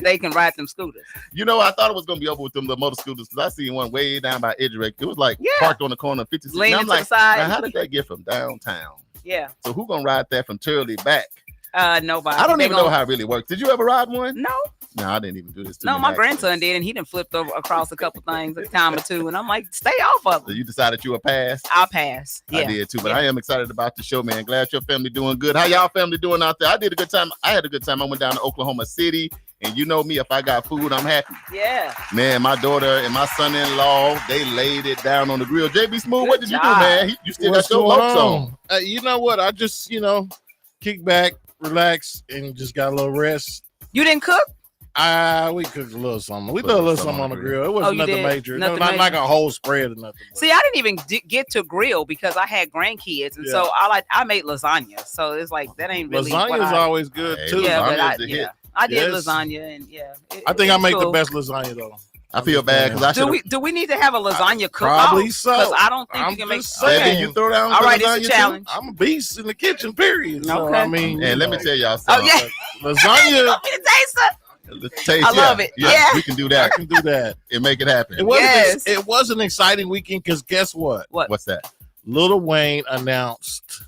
they can ride them scooters. You know, I thought it was gonna be over with them the motor scooters because I seen one way down by Edgerec. It was like parked on the corner of 56. Leaning I'm to like, the side. now, how did that get from downtown? Yeah. So who gonna ride that from Turley back? Nobody. I don't even know how it really works. Did you ever ride one? No. No, I didn't even do this. No, my grandson did, and he done flipped over across a couple things a time or two, and I'm like, stay off of So it. you decided you would pass? I'll pass. Yeah. I did too, but I am excited about the show, man. Glad your family doing good. How y'all family doing out there? I did a good time. I had a good time. I went down to Oklahoma City, and you know me, if I got food, I'm happy. Yeah. Man, my daughter and my son-in-law, they laid it down on the grill. JB Smooth, what did you do, man? You still got your lopes on. You know what? I just, kick back, relax, and just got a little rest. You didn't cook? We cooked a little something. We did a little something on the grill. It wasn't nothing major. Nothing not major. like a whole spread or nothing. See, I didn't even get to grill because I had grandkids, and so I made lasagna. So it's like that ain't really. Lasagna is always good too. Yeah, but I did lasagna, and I think I make the best lasagna though. I feel bad because I should. Do we need to have a lasagna cook? Probably so. Because I don't think you can make. Okay. You throw down. All right, it's a challenge. Too? I'm a beast in the kitchen. Period. So, okay. I mean, and let me tell y'all something. Oh yeah, lasagna. You want me to taste it? I love it. Yeah, we can do that. I can do that And make it happen. It was an exciting weekend because guess what? What's that? Lil Wayne announced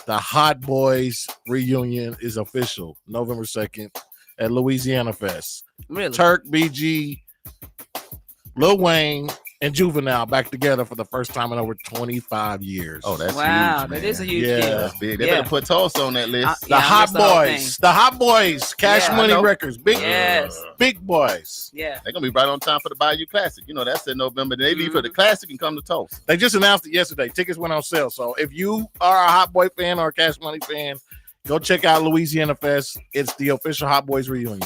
the Hot Boys reunion is official November 2nd at Louisiana Fest. Really? Turk, BG, Lil Wayne, and Juvenile back together for the first time in over 25 years. Oh, that's huge, man. That is a huge deal. That's big. They better put Tulsa on that list. The Hot Boys, Cash Money Records, big boys. Yeah, they're gonna be right on time for the Bayou Classic. You know that's in November. They leave for the Classic and come to Tulsa. They just announced it yesterday. Tickets went on sale. So if you are a Hot Boy fan or a Cash Money fan, go check out Louisiana Fest. It's the official Hot Boys reunion.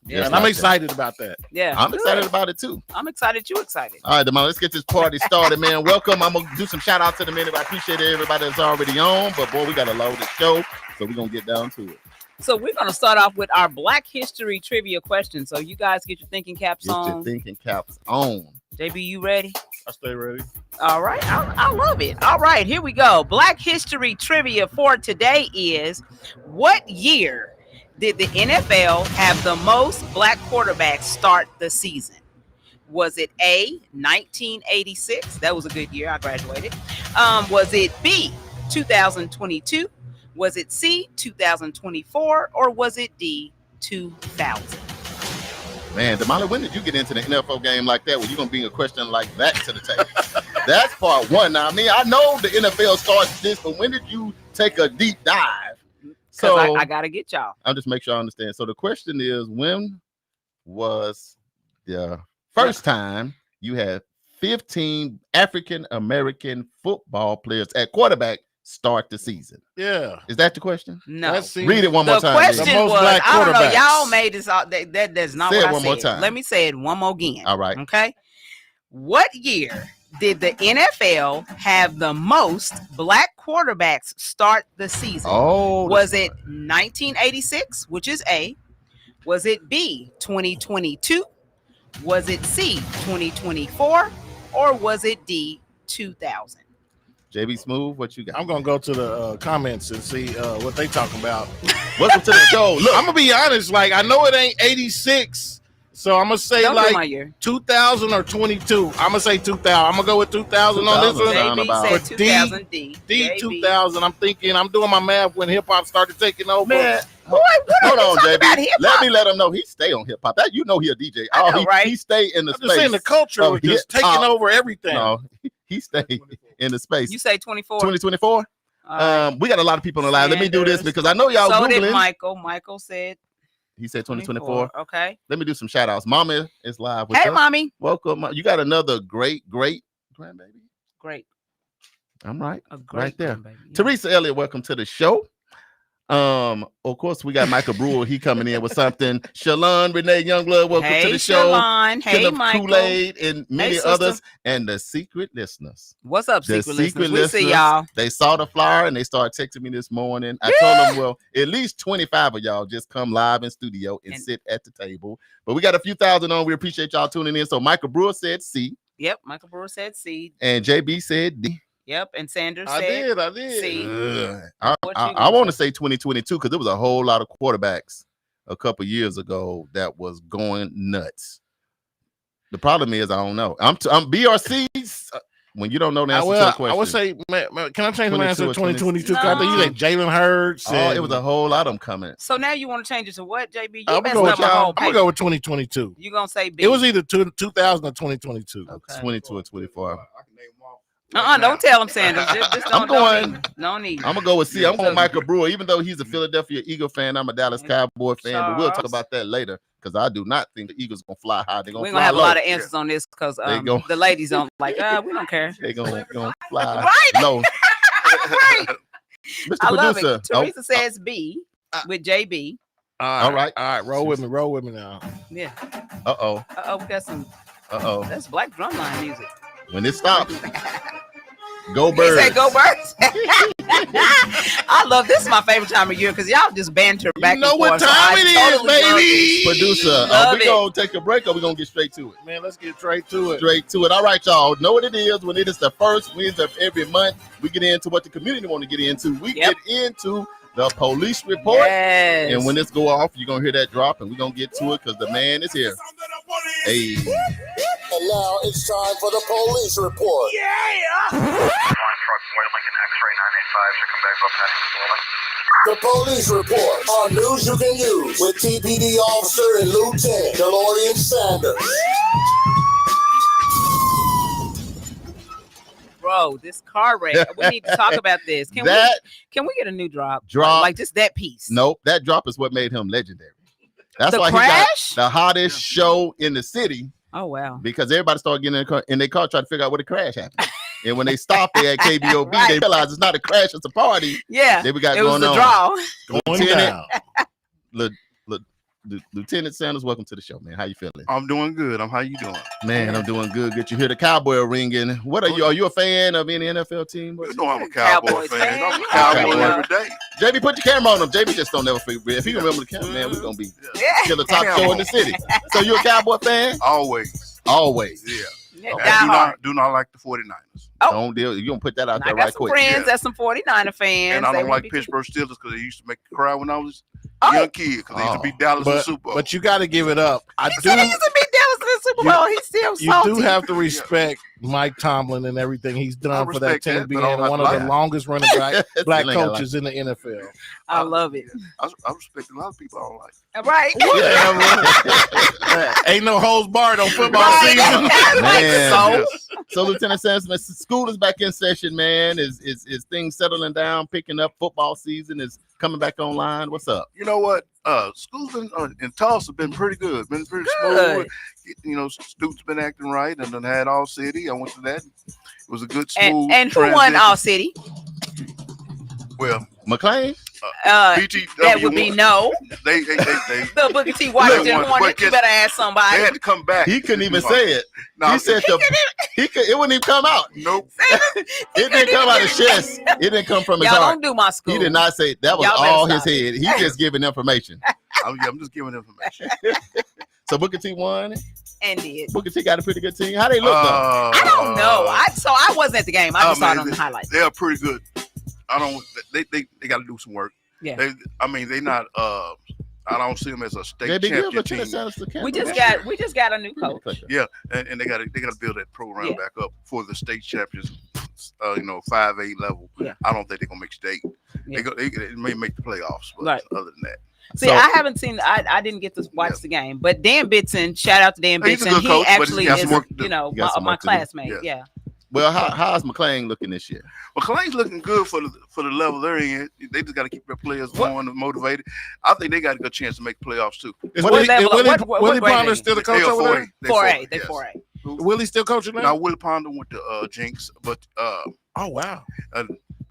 Yeah, and I'm excited about that. Yeah, I'm excited about it too. I'm excited. You excited? All right, Damali, let's get this party started, man. Welcome. I'm gonna do some shout outs to the minute. I appreciate everybody that's already on, but boy, we got a loaded show, so we're gonna get down to it. So we're gonna start off with our Black History trivia question. So you guys get your thinking caps on. Get your thinking caps on. JB, you ready? I stay ready. All right, I love it. All right, here we go. Black History trivia for today is: what year did the NFL have the most black quarterbacks start the season? Was it A, 1986? That was a good year. I graduated. Was it B, 2022? Was it C, 2024? Or was it D, 2000? Man, Damali, when did you get into the NFL game like that? Where you gonna bring a question like that to the table? That's part one. Now, I mean, I know the NFL starts this, but when did you take a deep dive? So I gotta get y'all. I'll just make sure I understand. So the question is, when was the first time you had 15 African American football players at quarterback start the season? Yeah. Is that the question? No. Read it one more time. The question was, I don't know, y'all made this out. That's not what I said. One more time. Let me say it one more again. All right. Okay. What year did the NFL have the most black quarterbacks start the season? Was it 1986, which is A? Was it B, 2022? Was it C, 2024? Or was it D, 2000? JB Smooth, what you got? I'm gonna go to the comments and see what they talking about. Welcome to the show. Look, I'm gonna be honest. Like, I know it ain't 86. So I'm gonna say like 2000 or 22. I'm gonna say 2000. I'm gonna go with 2000 on this one. JB said 2000 D 2000. I'm thinking. I'm doing my math when hip hop started taking over. Man, hold on, JB. Let him know he stay on hip hop. That you know he a DJ. He stay in the space. I'm just saying the culture of just taking over everything. No, he stay in the space. You say 24. 2024. We got a lot of people on the line. Let me do this because I know y'all. So Googling. did Michael. Michael said. He said 2024. Okay. Let me do some shout outs. Mama is live with us. Hey, mommy. Welcome. You got another great grandbaby? Great. I'm right. A great right there. Yeah. Teresa Elliott, welcome to the show. Of course, we got Michael Brewer. He coming in with something. Shalon Renee Youngblood, welcome to the show. Shalon. Hey, Michael. Kool-Aid and many others. And the secret listeners. What's up, secret listeners? We see y'all. They saw the flyer and they started texting me this morning. I told them, well, at least 25 of y'all just come live in studio and sit at the table. But we got a few thousand on. We appreciate y'all tuning in. So Michael Brewer said C. Yep, Michael Brewer said C. And JB said D. Yep, and Sanders I did. C. I want to say 2022 because there was a whole lot of quarterbacks a couple years ago that was going nuts. The problem is I don't know. I'm BRC's. When you don't know the answer to the question, I would say, man, can I change my answer to 2022? No. I think you said Jalen Hurts. Oh, it was a whole lot of them coming. So now you want to change it to what, JB? I'm You messed up my whole gonna go with 2022. You gonna say B? It was either 2000 or 2022. Okay. 22 or 24. Don't tell him, Sanders. Just I'm going. No need. I'm gonna go with C. I'm going Michael Brewer, even though he's a Philadelphia Eagle fan. I'm a Dallas Cowboy fan, but we'll talk about that later because I do not think the Eagles gonna fly high. They're gonna We're fly gonna have low. a lot of answers on this because the ladies don't like. We don't care. They're gonna fly Right. low. Right. Mr. I love Producer. it. Teresa says B with JB. All right. Roll with me now. Yeah. Uh-oh. We got some. Uh-oh. That's black drumline music. When it stops, go He Birds. said go Birds. I love this. Is my favorite time of year because y'all just banter back You know and what forth. time So it I is, totally love baby. Producer, Love we gonna take a break or we gonna get straight to it? Man, let's get straight to it. Straight to it. All right, y'all. Know what it is when it is the first Wednesday of every month. We get into what the community want to get into. We get into the police report. Yes. And when this go off, you're gonna hear that drop, and we're gonna get to it because the man is here. Hey. And now it's time for the police report. The police report on news you can use with TPD officer and Lieutenant DeLorean Sanders. Bro, this car wreck. We need to talk about this. Can we get a new drop? Like just that piece. Nope, that drop is what made him legendary. That's The why crash? he got the hottest show in the city. Oh wow. Because everybody started getting in their car trying to figure out where the crash happened. And when they stopped there at KBOB, Right. they realized it's not a crash, it's a party. Yeah. They got it going was a on. draw. Going down. Lieutenant Sanders, welcome to the show, man. How you feeling? I'm doing good. How you doing? Man, I'm doing good. Good. You hear the cowboy ringing. What are you? Are you a fan of any NFL team? You know I'm a Cowboy Cowboys fan. fan. I'm a Cowboy Cowboy. every day. JB, put your camera on him. JB just don't never forget. If he remember the camera, man, we're gonna be still the top show in the city. So you a Cowboy fan? Always. Always. Yeah. Yeah, And die do not like the 49ers. Oh. Don't deal. You gonna put that out I there got right some quick. friends Yeah. that's some 49er fans. And I They don't would like be- Pittsburgh Steelers because they used to make me cry when I was Oh. a young kid because they used to beat Dallas in the Super Bowl. But you got to give it up. I So they do. used to beat Dallas in the Super Bowl. He's still You salty. do have to respect Mike Tomlin and everything he's I done for that respect team, that, being but I don't one like of the that. longest running black Still ain't gonna coaches in the NFL. I love it. I respect a lot of people I don't like. Right. Ain't no holds barred on football Right. season. Like, Man. so So Lieutenant Sanders, school is back in session, man. Is things settling down, picking up? Football season is coming back online. What's up? You know what? Schools in Tulsa been pretty good. Been pretty Good. smooth. You know, students been acting right and then had All City. I went to that. It was a good smooth and who won transition. All City? Well, McLean? BTW That would be won. no. They The Booker T. Washington Look, Hornets. but You better ask somebody. they had to come back. He couldn't even say it. No, He said it wouldn't even come out. nope. It didn't come out of his chest. It didn't come from his Y'all heart. don't do my school. He did not say it. That was Y'all better all his stop head. He just giving information. I'm just giving information. So Booker T won. And did. Booker T got a pretty good team. How they look though? I don't know. I wasn't at the game. I just saw it man, on the highlights. They're pretty good. They got to do some work. Yeah. They not. I don't see them as a state JB, give champion Lieutenant team. Sanders the camera. We just got a new coach. Yeah, and they got to build that program Yeah. back up for the state champions. 5A level. Yeah. I don't think they're gonna make state. Yeah. They may make the playoffs, but Right. other than that, See, I haven't seen. I didn't get to watch the game, but Dan Bitson, shout out to Dan He's a Bitson. good He coach, but actually he's got some is, work to do. He got some my work to do. classmate. Yes. Yeah. Well, how's McLean looking this year? well, Clayton's looking good for the level they're in. They just got to keep their players going and motivated. I think they got a good chance to make playoffs too. Is What Willie, level- is Willie, what Willie grade Ponder they still the They coach are over 4A. there? They 4A. They yes. 4A. Willie still coaching now? Now Willie Ponder went to Jinx, but Oh, wow.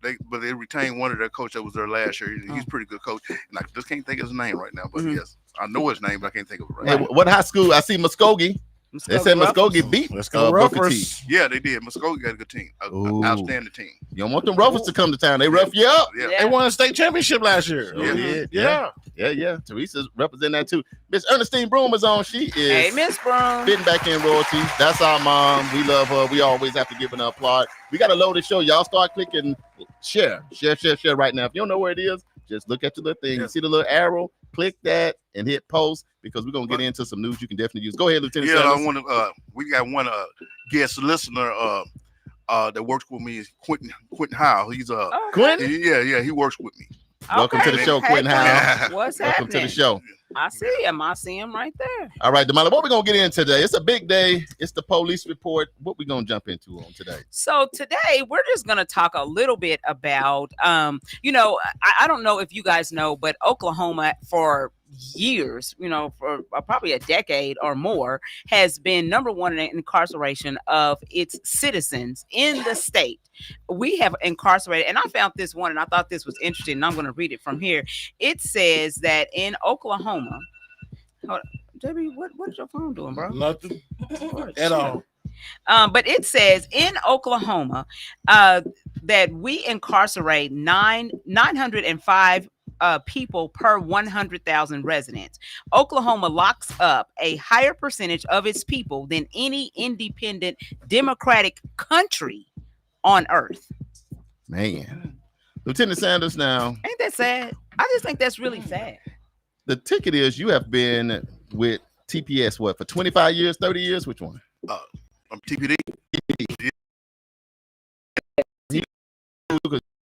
they retained one of their coach that was there last year. He's a pretty good coach, and I just can't think of his name right now. But Mhm. yes, I know his name, but I can't think of it right Hey, now. what high school? I see Muskogee. They said Muskogee beat Let's go Booker T. Ruffers. Yeah, they did. Muskogee got a good team, Ooh. outstanding team. You don't want them Ruffers to come to town. They rough you up. Yeah. Yeah. They won a state championship last year. Yeah. Yeah. Teresa's representing that too. Miss Ernestine Broom is on. She is Hey, Miss Brown. fitting back in royalty. That's our mom. We love her. We always have to give her an applaud. We got to load the show. Y'all start clicking share right now. If you don't know where it is, just look at your little thing. You see the little arrow, click that and hit post because we're gonna get into some news you can definitely use. Go ahead, Lieutenant Yeah, Sanders. I want to. We got one guest listener that works with me is Quentin Howe. He's Quentin? yeah, he works with me. Welcome to the show, Quentin Howe. What's Welcome happening? to the show. I see him. I see him right there. All right, Damali, what we gonna get in today? It's a big day. It's the police report. What we gonna jump into on today? So today we're just going to talk a little bit about, I don't know if you guys know, but Oklahoma for years, for probably a decade or more, has been number one in incarceration of its citizens in the state. We have incarcerated, and I found this one, and I thought this was interesting, and I'm going to read it from here. It says that in Oklahoma, hold on, JB, what is your phone doing, bro? Nothing Oh, at all. But it says in Oklahoma that we incarcerate 905 people per 100,000 residents. Oklahoma locks up a higher percentage of its people than any independent democratic country on earth. Man, Lieutenant Sanders, now, Ain't that sad? I just think that's really sad. the ticket is you have been with TPS what for 25 years, 30 years? Which one? TPD.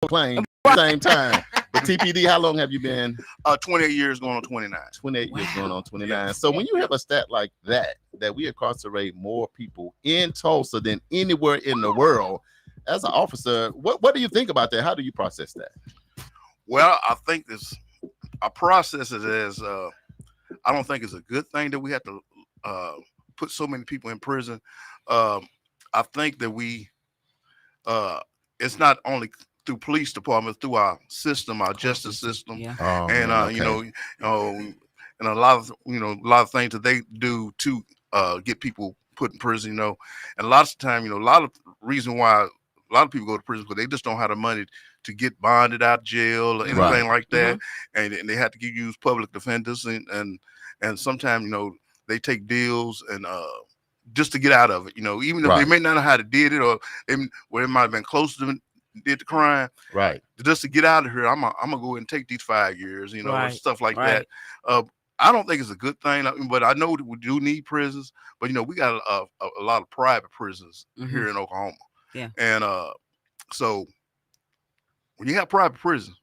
Claim at the same time. But TPD, how long have you been? 28 years going on 29. 28 years Wow. going on 29. So when you have a stat like that we incarcerate more people in Tulsa than anywhere in the world, as an officer, what do you think about that? How do you process that? Well, I think I process it as I don't think it's a good thing that we have to put so many people in prison. I think that it's not only through police departments, through our system, our justice system, Yeah. Oh, and okay. And a lot of things that they do to get people put in prison, and lots of time, a lot of reason why a lot of people go to prison because they just don't have the money to get bonded out of jail or anything like that, and they have to use public defenders, and sometimes they take deals and just to get out of it, even if they may not know how to did it or it might have been close to them, did the crime, right? Just to get out of here, I'm gonna go ahead and take these 5 years, or stuff like that. I don't think it's a good thing, but I know that we do need prisons. But we got a lot of private prisons here in Oklahoma, and so when you have private prisons,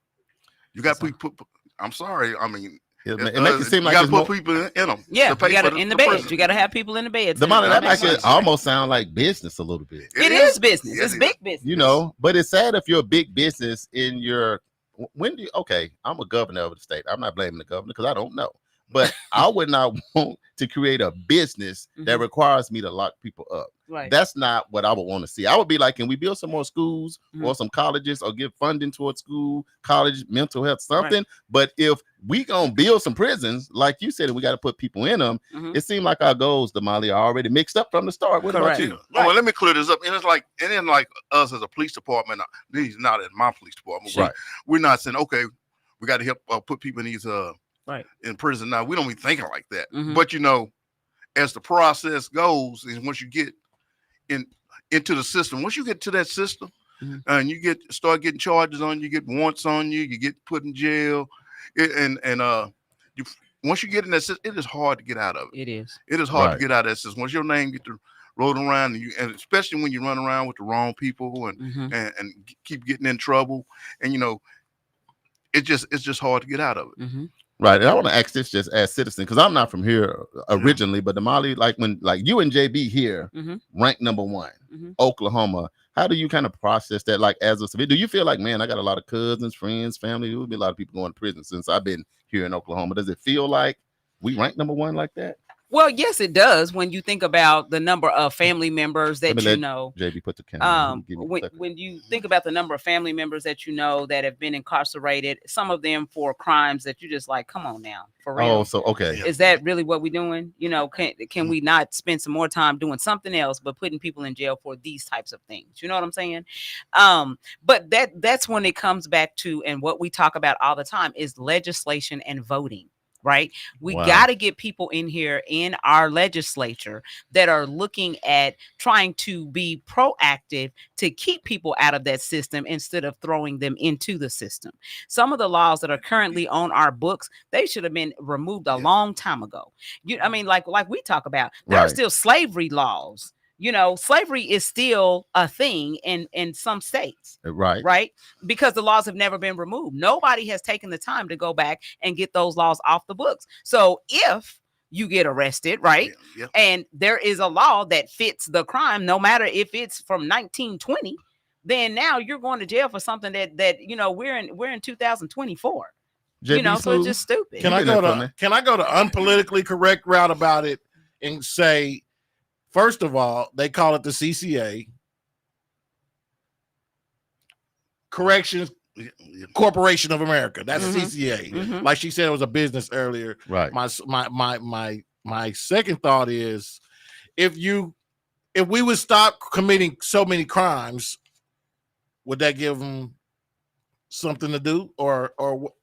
you got people. I'm sorry, I mean. It makes it seem like you got to put people in them. Yeah, you got to in the beds. Prison. You got to have people in the beds. That makes it almost sound like business a little bit. It is business. It's big business. But it's sad if you're a big business in your. I'm a governor of the state. I'm not blaming the governor because I don't know. But I would not want to create a business that requires me to lock people up. Right. That's not what I would want to see. I would be like, can we build some more schools or some colleges or give funding towards school, college, mental health, something? Right. But if we gonna build some prisons, like you said, and we got to put people in them, it seemed like our goals, Damali, are already mixed up from the start. What about you? Well, let me clear this up. And it's like, us as a police department, these not in my police department. Right. We're not saying, okay, we got to help put people in these in prison. Now we don't be thinking like that. But as the process goes, is once you get into the system, once you get to that system, and you start getting charges on you, get warrants on you, you get put in jail, once you get in that system, it is hard to get out of it. It is hard to get out of that system. Once your name gets rolling around, and especially when you run around with the wrong people and keep getting in trouble, and it's just hard to get out of it. Right, and I want to ask this just as citizen because I'm not from here originally, but Damali, like you and JB here ranked number one, Oklahoma. How do you kind of process that? Like as a civilian, do you feel like, man, I got a lot of cousins, friends, family? There would be a lot of people going to prison since I've been here in Oklahoma. Does it feel like we rank number one like that? Well, yes, it does. When you think about the number of family members that JB put the camera. When you think about the number of family members that that have been incarcerated, some of them for crimes that you just like, come on now, for real. Oh, so okay. Is that really what we're doing? Can we not spend some more time doing something else but putting people in jail for these types of things? You know what I'm saying? But that's when it comes back to, and what we talk about all the time is legislation and voting. right? We Wow. got to get people in here in our legislature that are looking at trying to be proactive to keep people out of that system instead of throwing them into the system. Some of the laws that are currently on our books, they should have been removed a long time ago. I mean, like we talk about, there are Right. still slavery laws. Slavery is still a thing in some states. Right. Right? Because the laws have never been removed. Nobody has taken the time to go back and get those laws off the books. So if you get arrested, right? Yeah. And there is a law that fits the crime, no matter if it's from 1920, then now you're going to jail for something that we're in 2024. JB So it's just stupid. Can I go to unpolitically correct route about it and say, first of all, they call it the CCA, Corrections Corporation of America. That's CCA. Mhm. Like she said, it was a business earlier. Right. My second thought is, if we would stop committing so many crimes, would that give them something to do, or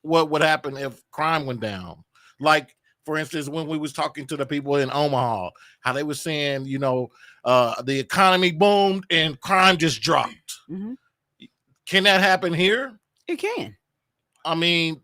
what would happen if crime went down? Like, for instance, when we was talking to the people in Omaha, how they were saying, the economy boomed and crime just dropped. Mm-hmm. Can that happen here? It can. I mean,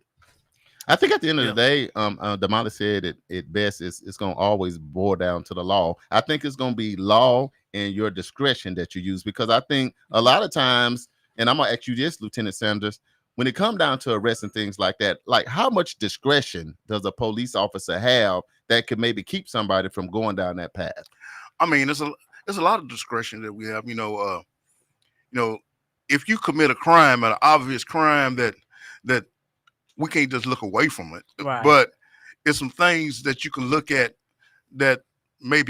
I think at the end of the day, Damali said it best. It's going to always boil down to the law. I think it's going to be law and your discretion that you use, because I think a lot of times, and I'm going to ask you this, Lieutenant Sanders, when it comes down to arrests and things like that, like how much discretion does a police officer have that could maybe keep somebody from going down that path? I mean, there's a lot of discretion that we have. If you commit a crime, an obvious crime that we can't just look away from it. Right. But it's some things that you can look at that may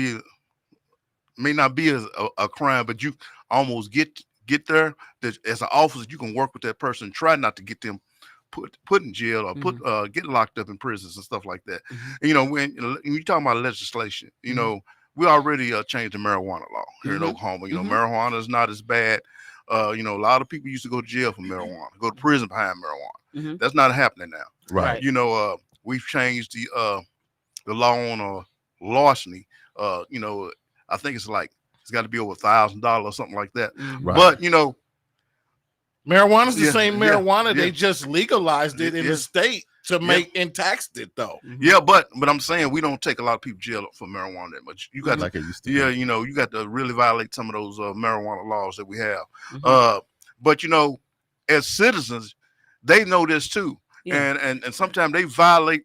not be a crime, but you almost get there. That as an officer, you can work with that person, try not to get them put in jail or get locked up in prisons and stuff like that. And, when you talking about legislation, we already changed the marijuana law here in Oklahoma. Marijuana is not as bad. A lot of people used to go to jail for marijuana, go to prison behind marijuana. That's not happening now. Right. We've changed the law on larceny. I think it's got to be over $1,000 or something like that. Right. But marijuana's the same marijuana. Yeah. They just legalized it in the state to make and taxed it though. Yeah, but I'm saying we don't take a lot of people to jail for marijuana that much. You got like it used to. Yeah, you got to really violate some of those marijuana laws that we have. But as citizens, they know this too, and sometimes they violate.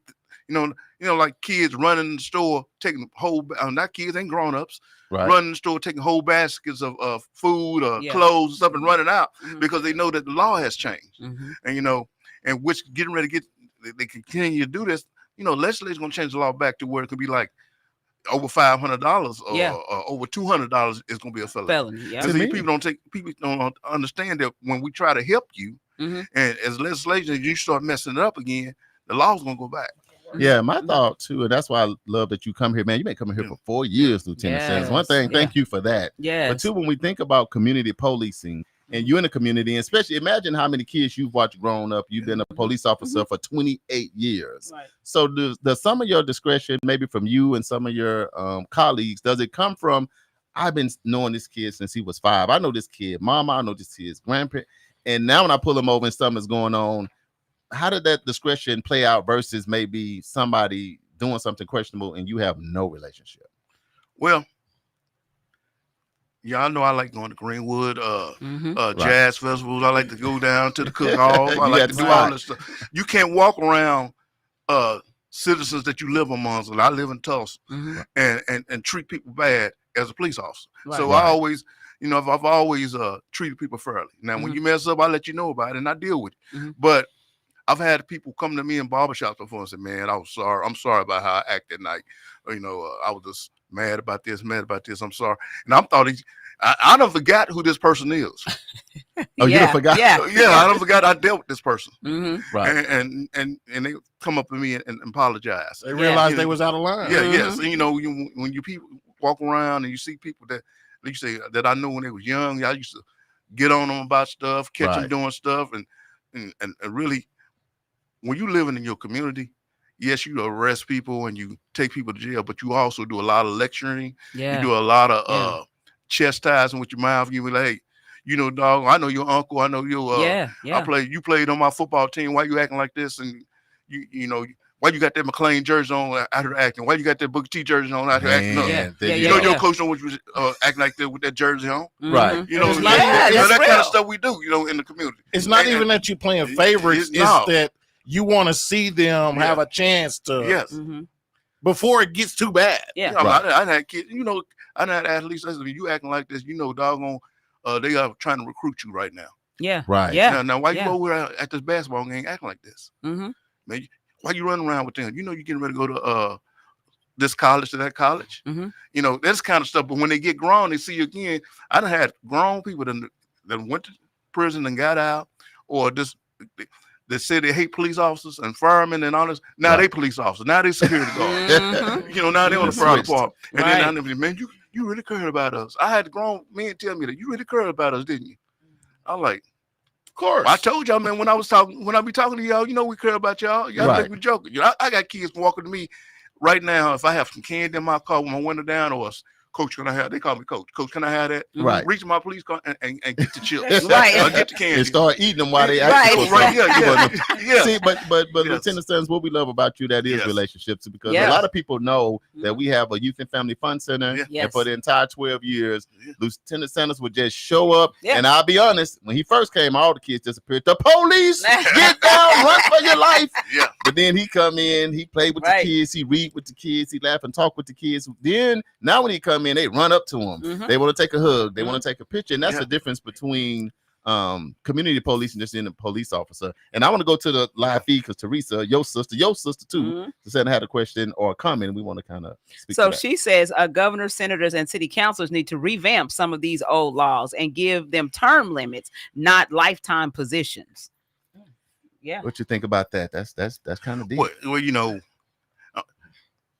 Like kids running in the store, taking whole not kids, ain't grown ups. Right. Running in the store, taking whole baskets of food or clothes and stuff and running out because they know that the law has changed. And which getting ready to get. They continue to do this, legislature's going to change the law back to where it could be like over $500 or over $200 is going to be a felony. Yeah. People don't understand that when we try to help you, and as legislation, you start messing it up again, the law's going to go back. Yeah, my thought too, and that's why I love that you come here, man. You've been coming here for 4 years, Lieutenant Sanders. One thing, thank you for that. Yeah. But two, when we think about community policing, and you're in the community, and especially imagine how many kids you've watched growing up. You've been a police officer for 28 years. Right. So does some of your discretion, maybe from you and some of your colleagues, does it come from, I've been knowing this kid since he was 5. I know this kid, mama, I know this kid's grandparent. And now when I pull him over and something's going on, how did that discretion play out versus maybe somebody doing something questionable and you have no relationship? Well, I know I like going to Greenwood, jazz festivals. I like to go down to the cook-off. I like to do all this stuff. You can't walk around citizens that you live amongst. I live in Tulsa, and treat people bad as a police officer. Right. So I always, I've always treated people fairly. Now, when you mess up, I let you know about it and I deal with it. But I've had people come to me in barbershops before and say, "Man, I was sorry. I'm sorry about how I acted that night. I was just mad about this. I'm sorry." And I don't forgot who this person is. Oh, you don't forgot? Yeah, I don't forgot I dealt with this person. Right. And they come up to me and apologize. They realized they was out of line. Yeah, yes. And when you people walk around and you see people that you say that I knew when they was young, I used to get on them about stuff, catch them doing stuff, and really, when you living in your community, yes, you arrest people and you take people to jail, but you also do a lot of lecturing. Yeah. You do a lot of chastising with your mouth. You be like, hey, you know, dog, I know your uncle. I know your you played on my football team. Why you acting like this? And you know, why you got that McLean jersey on out here acting? Why you got that Booker T jersey on out here acting up? You know, your coach know what you was acting like that with that jersey on. Right. You know, It's that real. kind of stuff we do, you know, in the community. It's not even that you're playing favorites. It's that you want to see them have a chance to. Before it gets too bad. Yeah. I had kids, you know, I had athletes. I said, you acting like this, you know, doggone, they are trying to recruit you right now. Yeah. Right. Yeah. Now why you over at this basketball game acting like this? Man, why you running around with them? You know, you getting ready to go to this college to that college. You know, that's kind of stuff. But when they get grown, they see you again. I done had grown people that went to prison and got out, or just they say they hate police officers and firemen and all this. Now they police officers. Now they security guards. You know, now they on the fire department. And then man, you really cared about us. I had the grown men tell me that you really cared about us, didn't you? I'm like, of course. I told y'all, man, when I be talking to y'all, you know we care about y'all. Y'all think we joking. You know, I got kids walking to me right now. If I have some candy in my car with my window down, or coach, can I have? They call me coach. Coach, can I have that? Right. Reach my police car and get the chips. Get the candy. And start eating them while they actually yeah. See, but Lieutenant Sons, what we love about you, that is relationships, because a lot of people know that we have a youth and family fun center, and for the entire 12 years, Lieutenant Sanders would just show up. And I'll be honest, when he first came, all the kids disappeared. The police, get down, run for your life. But then he come in, he played with the kids, he read with the kids, he laugh and talk with the kids. Then now when he come in, they run up to him. They want to take a hug. They want to take a picture. And that's the difference between community police and just being a police officer. And I want to go to the live feed because Teresa, your sister too, said had a question or a comment. We want to kind of speak to that. She says governors, senators, and city councilors need to revamp some of these old laws and give them term limits, not lifetime positions. Yeah. What you think about that? That's kind of deep. Well, you know,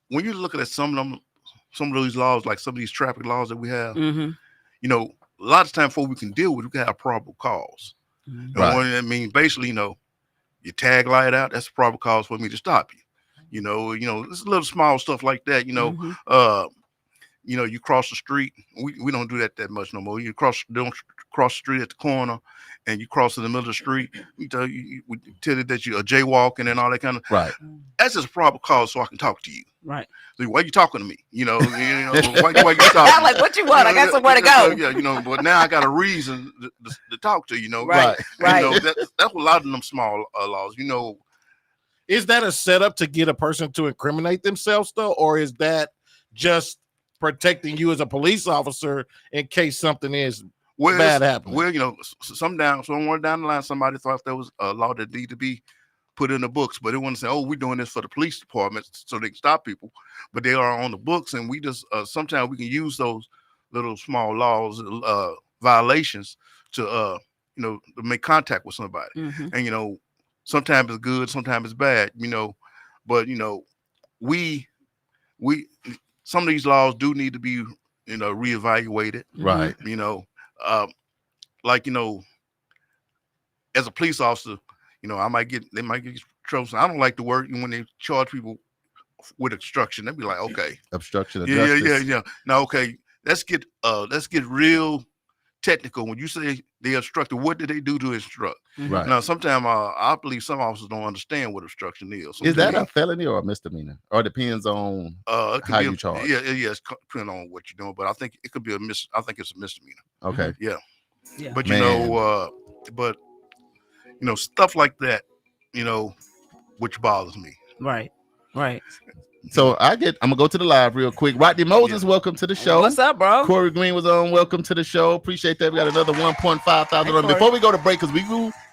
when you look at some of those laws, like some of these traffic laws that we have, you know, a lot of times before we can deal with it, we can have probable cause. And I mean, basically, you know, your tag light out, that's a probable cause for me to stop you. You know, it's a little small stuff like that. You know, you cross the street. We don't do that much no more. You don't cross the street at the corner, and you cross in the middle of the street. We tell you that you're jaywalking and all that kind of. That's just a probable cause, so I can talk to you. So why you talking to me? You know, why you talking? I'm like, what you want? I got somewhere to go. Yeah, you know, but now I got a reason to talk to you. You know, right. You know, that's a lot of them small laws. You know, is that a setup to get a person to incriminate themselves, though, or is that just protecting you as a police officer in case something is bad happening? Well, you know, somewhere down the line, somebody thought there was a law that needed to be put in the books, but they want to say, oh, we're doing this for the police department so they can stop people, but they are on the books, and we just sometimes we can use those little small laws, violations to you know, to make contact with somebody. And you know, sometimes it's good, sometimes it's bad, you know, but you know, we some of these laws do need to be, you know, reevaluated. You know, like, you know, as a police officer, you know, they might get trouble. So I don't like to work when they charge people with obstruction. They'd be like, okay, obstruction of justice. Yeah. Now, okay, let's get real technical. When you say they obstructed, what did they do to obstruct? Now, sometimes I believe some officers don't understand what obstruction is. Is that a felony or a misdemeanor, or depends on how you charge? Yeah, it's depending on what you're doing. But I think it could be I think it's a misdemeanor. Okay. Yeah. But you know, you know, stuff like that, you know, which bothers me. Right. So I'm gonna go to the live real quick. Rodney Moses, welcome to the show. What's up, bro? Corey Green was on. Welcome to the show. Appreciate that. We got another 1.5 thousand on. Before we go to break, because we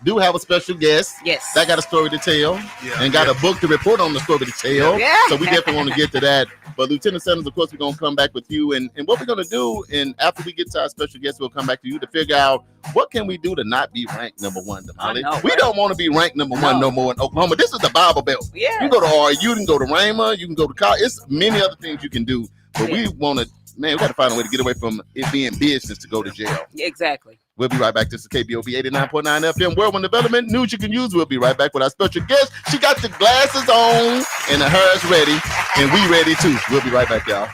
do have a special guest. Yes. That got a story to tell and got a book to report on the story to tell. So we definitely want to get to that. But Lieutenant Sanders, of course, we're gonna come back with you, and what we're gonna do, and after we get to our special guest, we'll come back to you to figure out what can we do to not be ranked number one, Damali. We don't want to be ranked number one no more in Oklahoma. This is the Bible Belt. You can go to RU, you can go to Rhema, you can go to college. It's many other things you can do, but we want to, we got to find a way to get away from it being business to go to jail. Exactly. We'll be right back. This is KBOB 89.9 FM, World Development News You Can Use. We'll be right back with our special guest. She got the glasses on and the hair is ready, and we ready too. We'll be right back, y'all.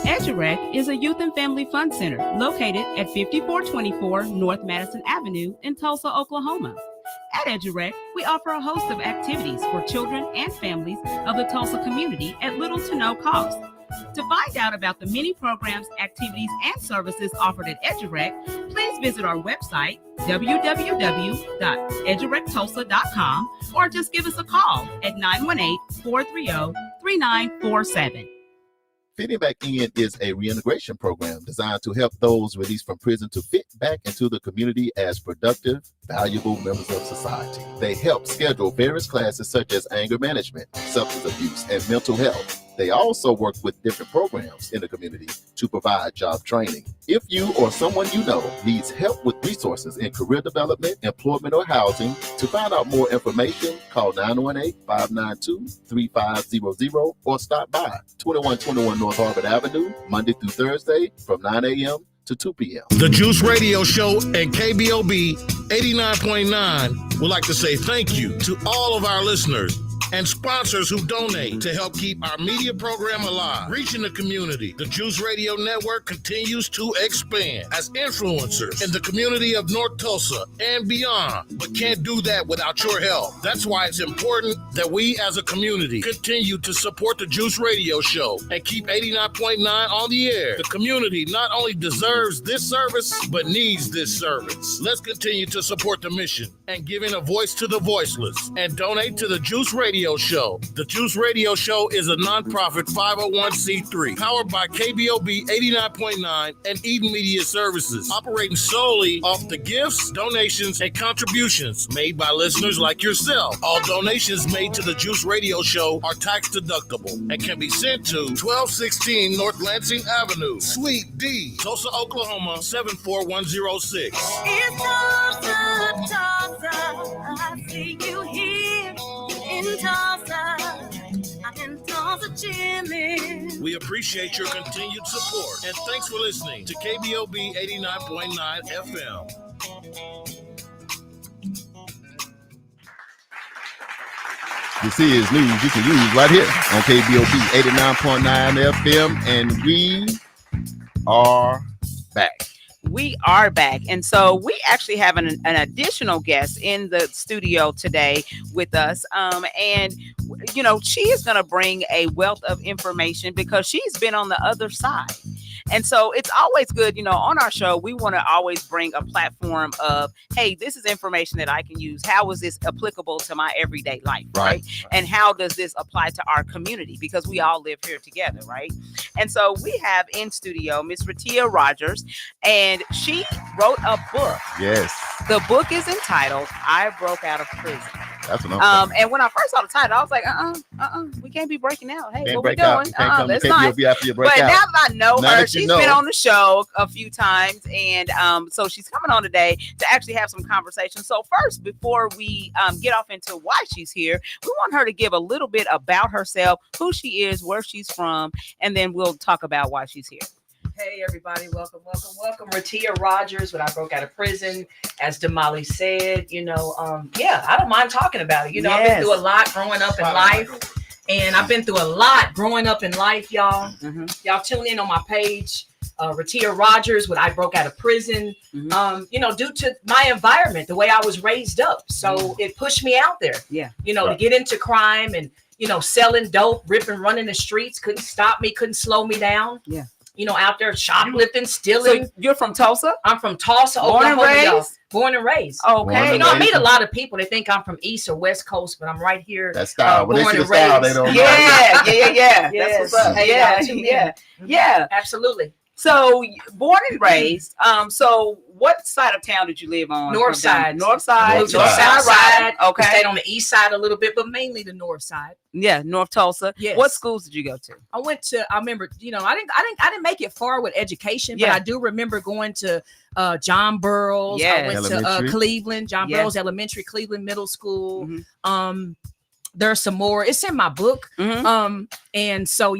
EduRec is a youth and family fun center located at 5424 North Madison Avenue in Tulsa, Oklahoma. At EduRec, we offer a host of activities for children and families of the Tulsa community at little to no cost. To find out about the many programs, activities, and services offered at EduRec, please visit our website, www.edurectulsa.com, or just give us a call at 918-430-3947. Fitting Back In is a reintegration program designed to help those released from prison to fit back into the community as productive, valuable members of society. They help schedule various classes such as anger management, substance abuse, and mental health. They also work with different programs in the community to provide job training. If you or someone you know needs help with resources in career development, employment, or housing, to find out more information, call 918-592-3500 or stop by 2121 North Harvard Avenue, Monday through Thursday from 9 a.m. to 2 p.m. The Juice Radio Show and KBOB 89.9 would like to say thank you to all of our listeners and sponsors who donate to help keep our media program alive, reaching the community. The Juice Radio Network continues to expand as influencers in the community of North Tulsa and beyond, but can't do that without your help. That's why it's important that we as a community continue to support the Juice Radio Show and keep 89.9 on the air. The community not only deserves this service, but needs this service. Let's continue to support the mission and giving a voice to the voiceless and donate to the Juice Radio Show. The Juice Radio Show is a nonprofit 501c3 powered by KBOB 89.9 and Eden Media Services, operating solely off the gifts, donations, and contributions made by listeners like yourself. All donations made to the Juice Radio Show are tax deductible and can be sent to 1216 North Lansing Avenue, Suite D, Tulsa, Oklahoma 74106. It's Tulsa, Tulsa, I see you here in Tulsa. I'm in Tulsa chillin'. We appreciate your continued support and thanks for listening to KBOB 89.9 FM. This is News You Can Use right here on KBOB 89.9 FM, and we are back. We are back. And so we actually have an additional guest in the studio today with us. And, you know, she is going to bring a wealth of information because she's been on the other side. And so it's always good, you know, on our show, we want to always bring a platform of, hey, this is information that I can use. How is this applicable to my everyday life, right? And how does this apply to our community? Because we all live here together, right? And so we have in studio Miss Ratia Rogers, and she wrote a book. Yes. The book is entitled, I Broke Out of Prison. That's what I'm and when I first saw the title, I was like, we can't be breaking out. Hey, what we doing? That's not. But now that I know her, she's been on the show a few times, and so she's coming on today to actually have some conversation. So first, before we get off into why she's here, we want her to give a little bit about herself, who she is, where she's from, and then we'll talk about why she's here. Hey everybody, welcome. Ratia Rogers, when I broke out of prison, as Damali said, you know, I don't mind talking about it. You know, I've been through a lot growing up in life, and I've been through a lot growing up in life, y'all. Mm-hmm. Y'all tune in on my page, Ratia Rogers, when I broke out of prison, you know, due to my environment, the way I was raised up. So it pushed me out there, you know, to get into crime and, you know, selling dope, ripping, running the streets, couldn't stop me, couldn't slow me down. Yeah. You know, out there shoplifting, stealing. So you're from Tulsa? I'm from Tulsa, Oklahoma. Born and raised. Okay. You know, I meet a lot of people. They think I'm from East or West Coast, but I'm right here. That's style. Born and raised. They don't know. Yeah. That's what's up. Hey, yeah. Absolutely. So born and raised. So what side of town did you live on? North side. North side. South side. Okay. Stayed on the east side a little bit, but mainly the north side. Yeah, North Tulsa. Yes. What schools did you go to? I remember, you know, I didn't make it far with education, but I do remember going to John Burroughs. I went to Cleveland, John Burroughs Elementary, Cleveland Middle School. there's some more. It's in my book. And so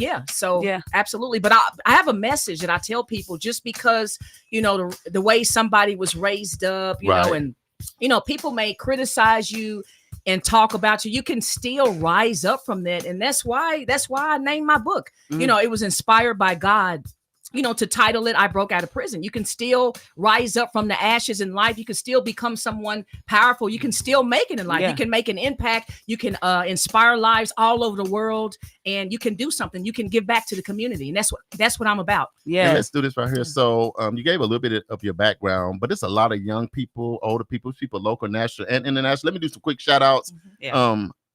absolutely. But I have a message that I tell people, just because, you know, the way somebody was raised up, you know, and you know, people may criticize you and talk about you. You can still rise up from that. And that's why I named my book. You know, it was inspired by God, you know, to title it, I Broke Out of Prison. You can still rise up from the ashes in life. You can still become someone powerful. You can still make it in life. You can make an impact. You can inspire lives all over the world, and you can do something. You can give back to the community. And that's what I'm about. Yeah. Let's do this right here. So you gave a little bit of your background, but it's a lot of young people, older people, local, national, and international. Let me do some quick shout outs.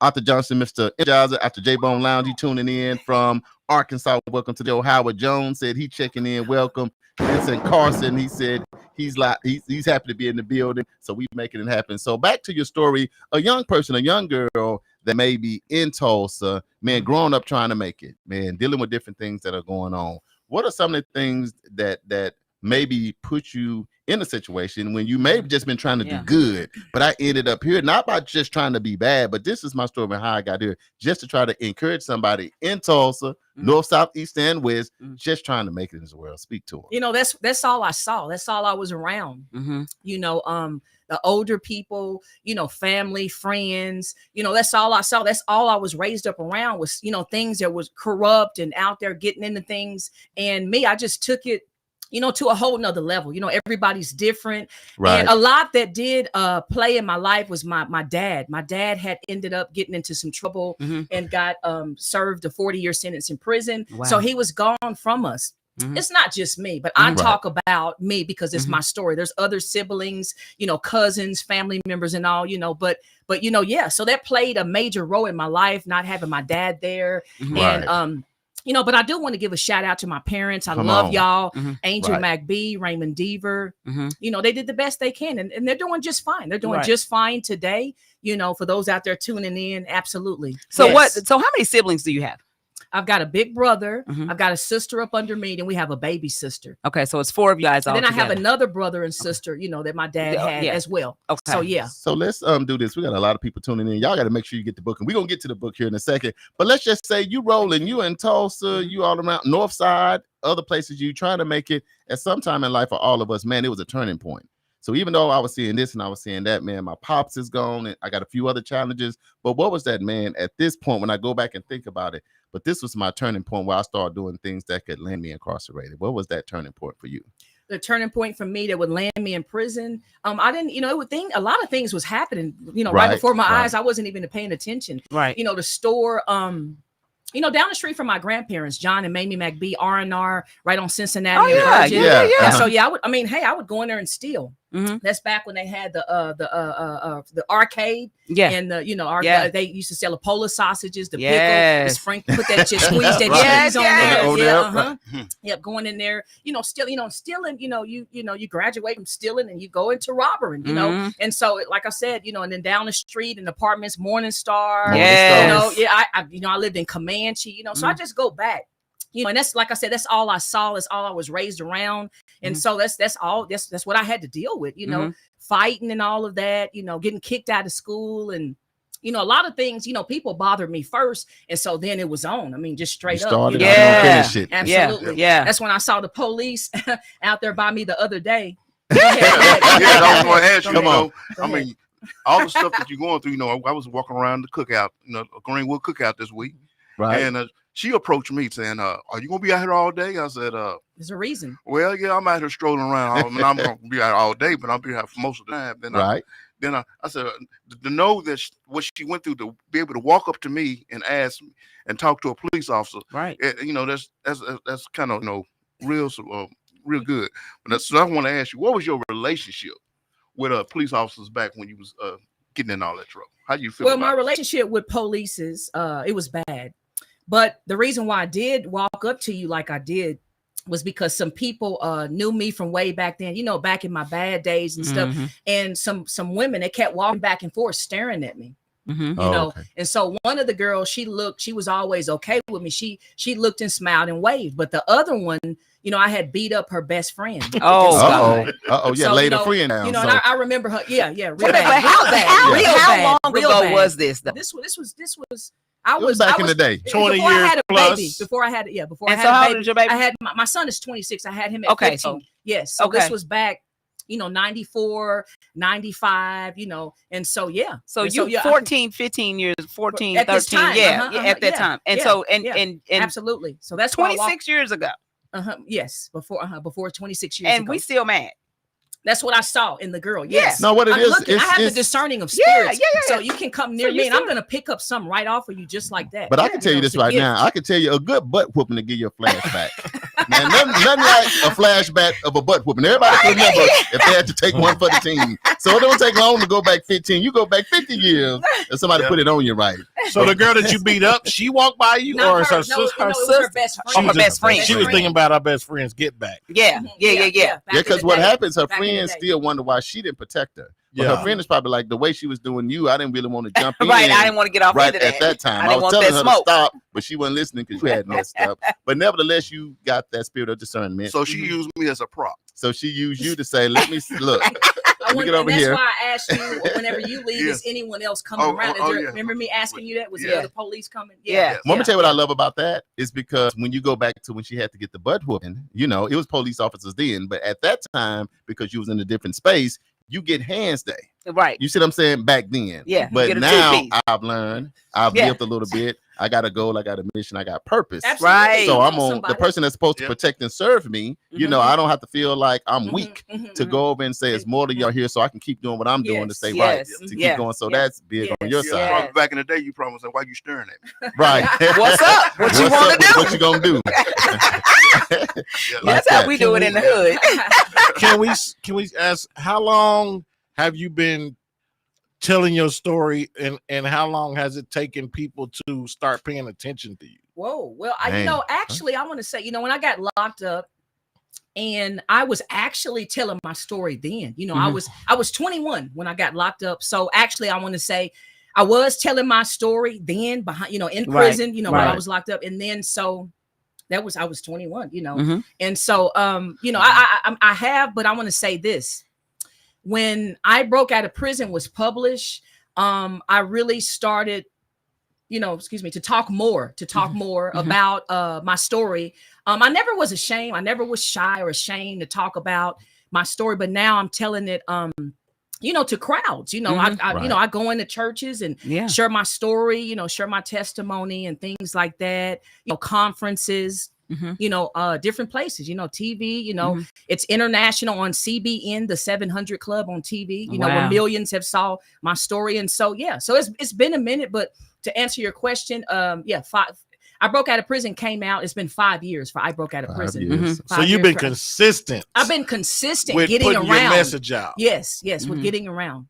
Arthur Johnson, Mr. Energizer, after J-Bone Lounge, he tuning in from Arkansas. Welcome to the old Howard Jones said he checking in. Welcome. Vincent Carson, he said he's happy to be in the building. So we making it happen. So back to your story, a young person, a young girl that may be in Tulsa, man, growing up trying to make it, man, dealing with different things that are going on. What are some of the things that maybe put you in a situation when you may have just been trying to do good, but I ended up here, not by just trying to be bad, but this is my story of how I got here, just to try to encourage somebody in Tulsa, north, south, east, and west, just trying to make it in this world. Speak to them. You know, that's all I saw. That's all I was around. You know, the older people, you know, family, friends, you know, that's all I saw. That's all I was raised up around was, you know, things that was corrupt and out there getting into things. And me, I just took it, you know, to a whole nother level. You know, everybody's different. Right. And a lot that did play in my life was my dad. My dad had ended up getting into some trouble and got served a 40-year sentence in prison. Wow. So he was gone from us. It's not just me, but I talk about me because it's my story. There's other siblings, you know, cousins, family members and all, you know, but you know, so that played a major role in my life, not having my dad there. And you know, but I do want to give a shout out to my parents. I love y'all. Angel McBee, Raymond Deaver. You know, they did the best they can, and they're doing just fine. They're doing just fine today. You know, for those out there tuning in, absolutely. So So how many siblings do you have? I've got a big brother. I've got a sister up under me, and we have a baby sister. Okay, so it's 4 of you guys. And then I have another brother and sister, you know, that my dad had as well. Okay. So So let's do this. We got a lot of people tuning in. Y'all got to make sure you get the book, and we're gonna get to the book here in a second. But let's just say you rolling, you in Tulsa, you all around North Side, other places, you trying to make it at some time in life for all of us, man, it was a turning point. So even though I was seeing this and I was seeing that, man, my pops is gone and I got a few other challenges. But what was that, man, at this point when I go back and think about it? But this was my turning point where I started doing things that could land me incarcerated. What was that turning point for you? The turning point for me that would land me in prison. I didn't, you know, a lot of things was happening, you know, right before my eyes. I wasn't even paying attention. Right. You know, the store, you know, down the street from my grandparents, John and Mamie McBee, R&R, right on Cincinnati. And so I would go in there and steal. That's back when they had the arcade. And they used to sell the Polish sausages, the pickle, the sprinkle, put that just squeeze that cheese on there. Going in there, you know, stealing, you graduate from stealing and you go into robbery, you know. And so, like I said, you know, and then down the street in apartments, Morning Star. I lived in Comanche, you know, so I just go back. You know, and that's, like I said, that's all I saw. That's all I was raised around. And so that's what I had to deal with, you know, fighting and all of that, you know, getting kicked out of school. And, you know, a lot of things, you know, people bothered me first. And so then it was on. I mean, just straight up. Absolutely. That's when I saw the police out there by me the other day. I was going to ask you, Come on. I mean, all the stuff that you're going through, you know, I was walking around the cookout, you know, Greenwood cookout this week. Right. And she approached me saying, are you going to be out here all day? I said, there's a reason. Well, yeah, I'm out here strolling around. I mean, I'm going to be out all day, but I'll be out for most of the time. Then I said, to know that what she went through, to be able to walk up to me and ask and talk to a police officer. Right. You know, that's kind of, you know, real good. But so I want to ask you, what was your relationship with police officers back when you was getting in all that trouble? How do you feel? Well, my relationship with police is, it was bad. But the reason why I did walk up to you like I did was because some people knew me from way back then, you know, back in my bad days and stuff. And some women, they kept walking back and forth staring at me. You know, and so one of the girls, she was always okay with me. She looked and smiled and waved. But the other one, I had beat up her best friend. Oh, God. Yeah, So, laid a friend down. And so. I remember her. Yeah, real But bad. how long real ago bad. was this though? This was. It was back in the day. 20 before years I had a plus. baby. Before I had, before And I so had how a old baby. is your baby? I had my son is 26. I had him at Okay, 15. so- Yes. So okay. this was back, 94, 95, and so yeah. So And you 14, 15 years, 14, At this 13, time, at that time. And yeah, so and yeah. and Absolutely. So that's why I 26 years ago. yes, before 26 years And ago. we still mad. That's what I saw in the girl. Yes. No, what it I'm is, looking. I have the it's- discerning of Yeah, spirits. yeah. So you can come near So you me and I'm still- going to pick up something right off of you just like that. But I can tell you this it's a right gift. now. I can tell you a good butt whooping to give you a flashback. Man, nothing like a flashback of a butt whooping. Everybody can remember if they had to take one for the team. So it don't take long to go back 15. You go back 50 years and somebody put it on you right. So the girl that you beat up, she walked by you, Not or is her no, sister? no, it was her best She friend. was her best friend. She was thinking about her best friend's get back. Yeah. Mhm. Yeah. Yeah, back in because the what day. happens, her Back in the friends day. still wonder why she didn't protect her. But Yeah. her friend is probably like, the way she was doing you, I didn't really want to jump in. Right. I didn't want to get off right into at that time. I I didn't was want telling that her smoke. to stop, but she wasn't listening because you had messed up. But nevertheless, you got that spirit of discernment. So she used me as a prop. So she used you to say, let me look. Let me get And over that's here. why I asked you whenever you leave, Yeah. is anyone else coming Oh, around? oh, Is there, yeah. remember me asking you that? Was Yeah. the other police coming? Yeah. Let me tell you what I love about that is because when you go back to when she had to get the butt whooping, it was police officers then, but at that time, because you was in a different space, you get hands day. Right. You see what I'm saying? Back then. Yeah. But Get a now two-piece. I've learned, I've Yeah. lived a little bit. I got a goal, I got a mission, I got purpose. Absolutely. Right. So You I'm know on the somebody. person that's supposed to Yeah. protect and serve me. Mhm. I don't have to feel like I'm Mhm, weak mhm, to mhm. go over and say it's more to y'all here so I can keep doing what I'm doing to Yes, stay yes, right. To yeah, keep going. So yeah, that's big on your yes, side. Yeah, Yeah. probably back in the day, you probably said, "Why you staring at me?" Right. What's up? What you What's want up? to do? What you gonna do? Yeah, That's how we do it in the hood. Can we ask how long have you been telling your story, and how long has it taken people to start paying attention to you? Whoa. Well, Man. actually, I want to say, when I got locked up, and I was actually telling my story then. I was 21 when I got locked up. So actually, I want to say I was telling my story then behind, in prison, when I right. was locked up, and then so I was 21, Mhm. and so I have, but I want to say this: when I Broke Out of Prison was published, I really started, to talk more about my story. I never was ashamed. I never was shy or ashamed to talk about my story, but now I'm telling it, to crowds. Mhm. I go into churches and Yeah. share my story, share my testimony and things like that. Conferences. Mhm. Different places, TV, Mhm. it's international on CBN, the 700 Club on TV, Wow. where millions have saw my story. And so, so it's been a minute, but to answer your question, I Broke Out of Prison came out. It's been 5 years for I Broke Out of 5 Prison. years. So you've been consistent. I've been consistent with getting putting around. your message out. Yes, with Mhm. getting around.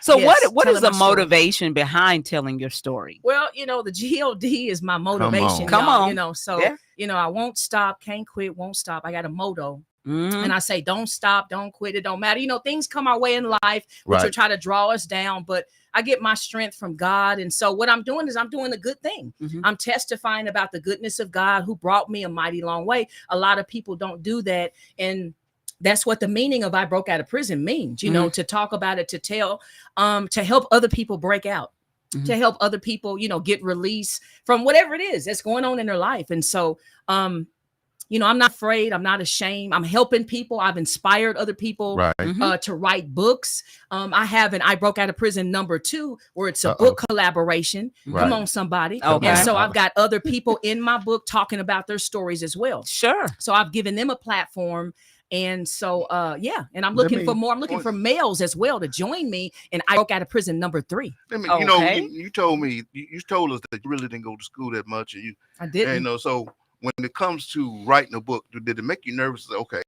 So Yes, what is telling the my story. motivation behind telling your story? Well, the GOD is my motivation. Come y'all, on. So, Yeah. I won't stop, can't quit, won't stop. I got a motto. Mhm. And I say, don't stop, don't quit. It don't matter. Things come our way in life, which will Right. try to draw us down, but I get my strength from God. And so what I'm doing is I'm doing a good thing. Mhm. I'm testifying about the goodness of God who brought me a mighty long way. A lot of people don't do that. And that's what the meaning of I Broke Out of Prison means, to talk about it, to tell, to help other people break out. Mhm. To help other people, get release from whatever it is that's going on in their life. And so, I'm not afraid. I'm not ashamed. I'm helping people. I've inspired other people Right. Mhm. to write books. I have an I Broke Out of Prison #2 where it's a Uh-oh. book collaboration. Right. Come on, somebody. Okay. And so I've got other people in my book talking about their stories as well. Sure. So I've given them a platform. And so, and I'm Let looking me- for more. I'm looking for males as well to join me in I Broke Out of Prison #3. I mean, Okay. you told me, you told us that you really didn't go to school that much, and I didn't. so when it comes to writing a book, did it make you nervous? Okay,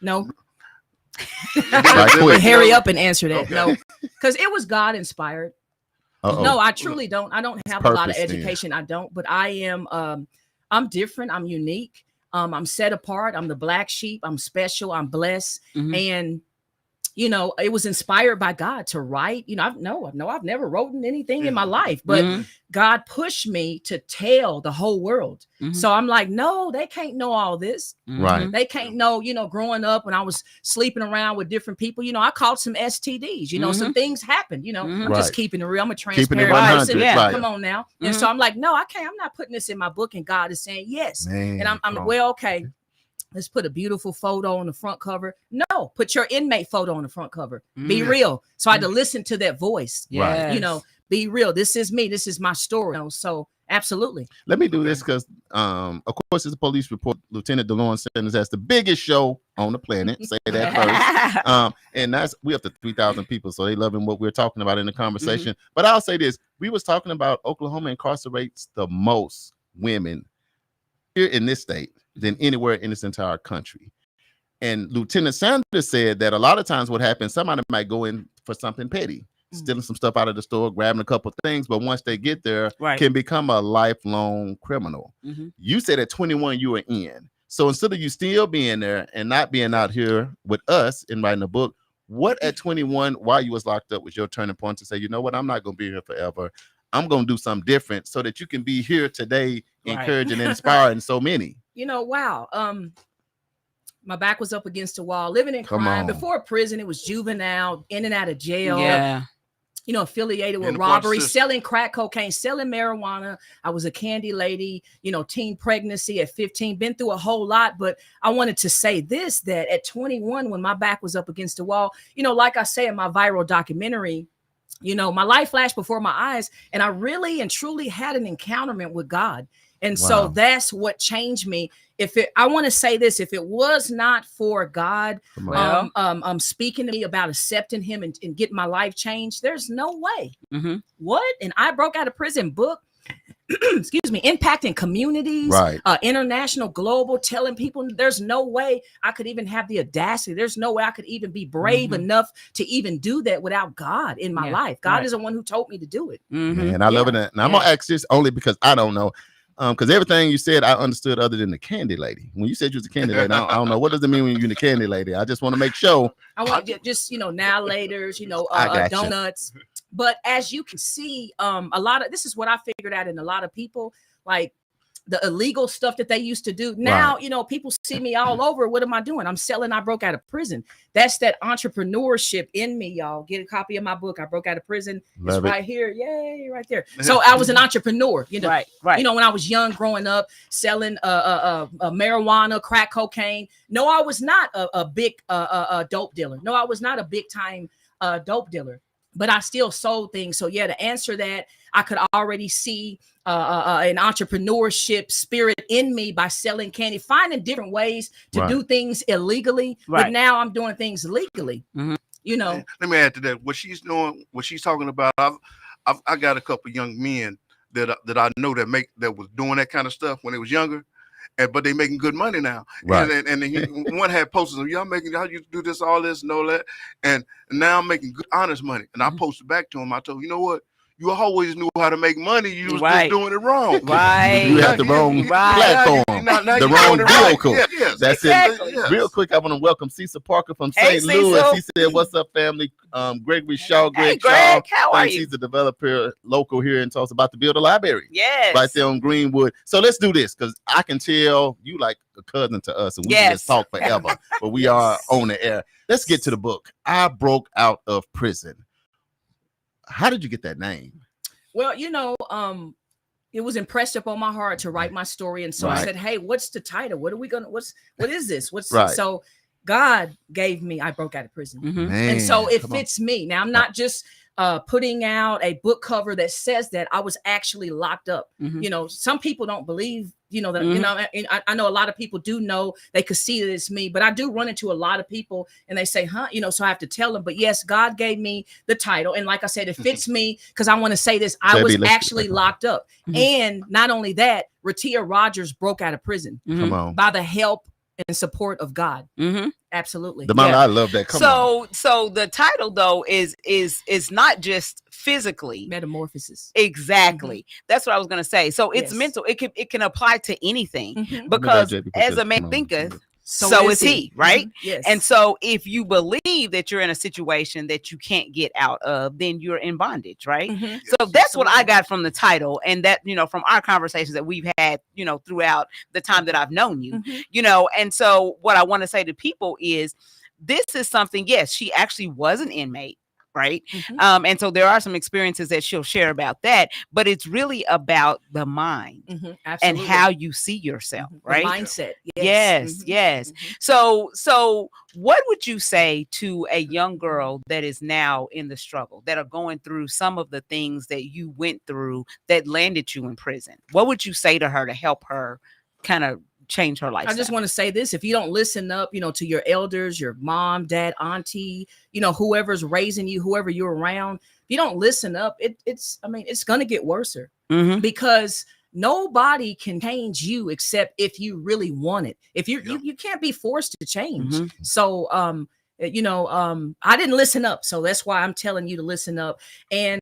No. Right quick. Hurry up and answer that. Okay. No, because it was God inspired. Uh-oh. No, I truly don't. I don't have a lot of purpose then. education. I don't, but I am. I'm different. I'm unique. I'm set apart. I'm the black sheep. I'm special. I'm blessed. Mhm. And you know, it was inspired by God to write. You know, I've never written anything in my life, but God pushed me to tell the whole world. So I'm like, no, they can't know all this. Right. They can't know, you know, growing up when I was sleeping around with different people, you know, I caught some STDs, you know, some things happened, you know, I'm just keeping it real. I'm a transparent person. Right. Come on now. And so I'm like, no, I can't. I'm not putting this in my book. And God is saying yes. Man, and I'm well, okay. Let's put a beautiful photo on the front cover. No, put your inmate photo on the front cover. Be real. So I had to listen to that voice. Right. You know, be real. This is me. This is my story. You know, so absolutely. Let me do this because, of course, it's a police report. Lieutenant DeLawrence Sanders has the biggest show on the planet. Say that first. And we up to 3,000 people, so they loving what we're talking about in the conversation. But I'll say this: we was talking about Oklahoma incarcerates the most women here in this state than anywhere in this entire country. And Lieutenant Sanders said that a lot of times what happens, somebody might go in for something petty, stealing some stuff out of the store, grabbing a couple of things, but once they get there, can become a lifelong criminal. You said at 21 you were in. So instead of you still being there and not being out here with us and writing a book, what at 21, while you was locked up, was your turning point to say, you know what, I'm not going to be here forever. I'm going to do something different so that you can be here today, encouraging and inspiring so many. You know, wow. My back was up against the wall, living in crime. Before prison, it was juvenile, in and out of jail. Yeah. You know, affiliated with robbery, selling crack cocaine, selling marijuana. I was a candy lady, you know, teen pregnancy at 15, been through a whole lot. But I wanted to say this, that at 21, when my back was up against the wall, you know, like I say in my viral documentary, you know, my life flashed before my eyes, and I really and truly had an encounterment with God. And so that's what changed me. I want to say this, if it was not for God speaking to me about accepting him and getting my life changed, there's no way. What? And I broke out of prison, book, excuse me, impacting communities, international, global, telling people there's no way I could even have the audacity. There's no way I could even be brave enough to even do that without God in my life. God is the one who told me to do it. And I love it. And I'm going to ask this only because I don't know. Because everything you said, I understood other than the candy lady. When you said you was a candy lady, I don't know. What does it mean when you're the candy lady? I just want to make sure. I want just, you know, now laters, you know, donuts. But as you can see, a lot of, this is what I figured out in a lot of people, like the illegal stuff that they used to do. Now, you know, people see me all over. What am I doing? I'm selling. I broke out of prison. That's that entrepreneurship in me, y'all. Get a copy of my book. I broke out of prison. It's right here. Yay, right there. So I was an entrepreneur, you know, you know, when I was young, growing up, selling marijuana, crack cocaine. No, I was not a big dope dealer. No, I was not a big time dope dealer. But I still sold things. So yeah, to answer that, I could already see an entrepreneurship spirit in me by selling candy, finding different ways to do things illegally. But now I'm doing things legally. You know. Let me add to that. What she's doing, what she's talking about. I got a couple young men that I know that was doing that kind of stuff when they was younger. But they making good money now. And one had posters of y'all making, how you do this, all this, and all that. And now I'm making good, honest money. And I posted back to him. I told him, you know what? You always knew how to make money. You was just doing it wrong. You had the wrong platform, the wrong vehicle. That's it. Real quick, I want to welcome Cecil Parker from St. Louis. He said, "What's up, family?" Gregory Shaw, Greg, how are you? He's a developer local here in Tulsa, about to build a library. Right there on Greenwood. So let's do this, because I can tell you like a cousin to us, and we can just talk forever. But we are on the air. Let's get to the book. I broke out of prison. How did you get that name? Well, you know, it was impressed upon my heart to write my story. And so I said, hey, what's the title? What is this? So God gave me, I broke out of prison. And so it fits me. Now I'm not just putting out a book cover that says that I was actually locked up. You know, some people don't believe, you know, that, you know, and I know a lot of people do know, they could see that it's me, but I do run into a lot of people and they say, huh, you know, so I have to tell them, but yes, God gave me the title. And like I said, it fits me because I want to say this, I was actually locked up. And not only that, Ratia Rogers broke out of prison by the help and support of God. Absolutely. I love that. So the title though is not just physically metamorphosis. Exactly. That's what I was going to say. So it's mental. It can apply to anything because as a man thinketh, so is he, right? Yes. And so if you believe that you're in a situation that you can't get out of, then you're in bondage, right? So that's what I got from the title, and that, from our conversations that we've had, throughout the time that I've known you, and so what I want to say to people is, this is something, yes, she actually was an inmate. Right. And so there are some experiences that she'll share about that, but it's really about the mind and how you see yourself, right? The mindset. Yes. So what would you say to a young girl that is now in the struggle, that are going through some of the things that you went through that landed you in prison? What would you say to her to help her kind of change her life? I just want to say this: if you don't listen up, to your elders, your mom, dad, auntie, whoever's raising you, whoever you're around, if you don't listen up, it's going to get worse because nobody can change you except if you really want it. If you can't be forced to change. So, I didn't listen up. So that's why I'm telling you to listen up. And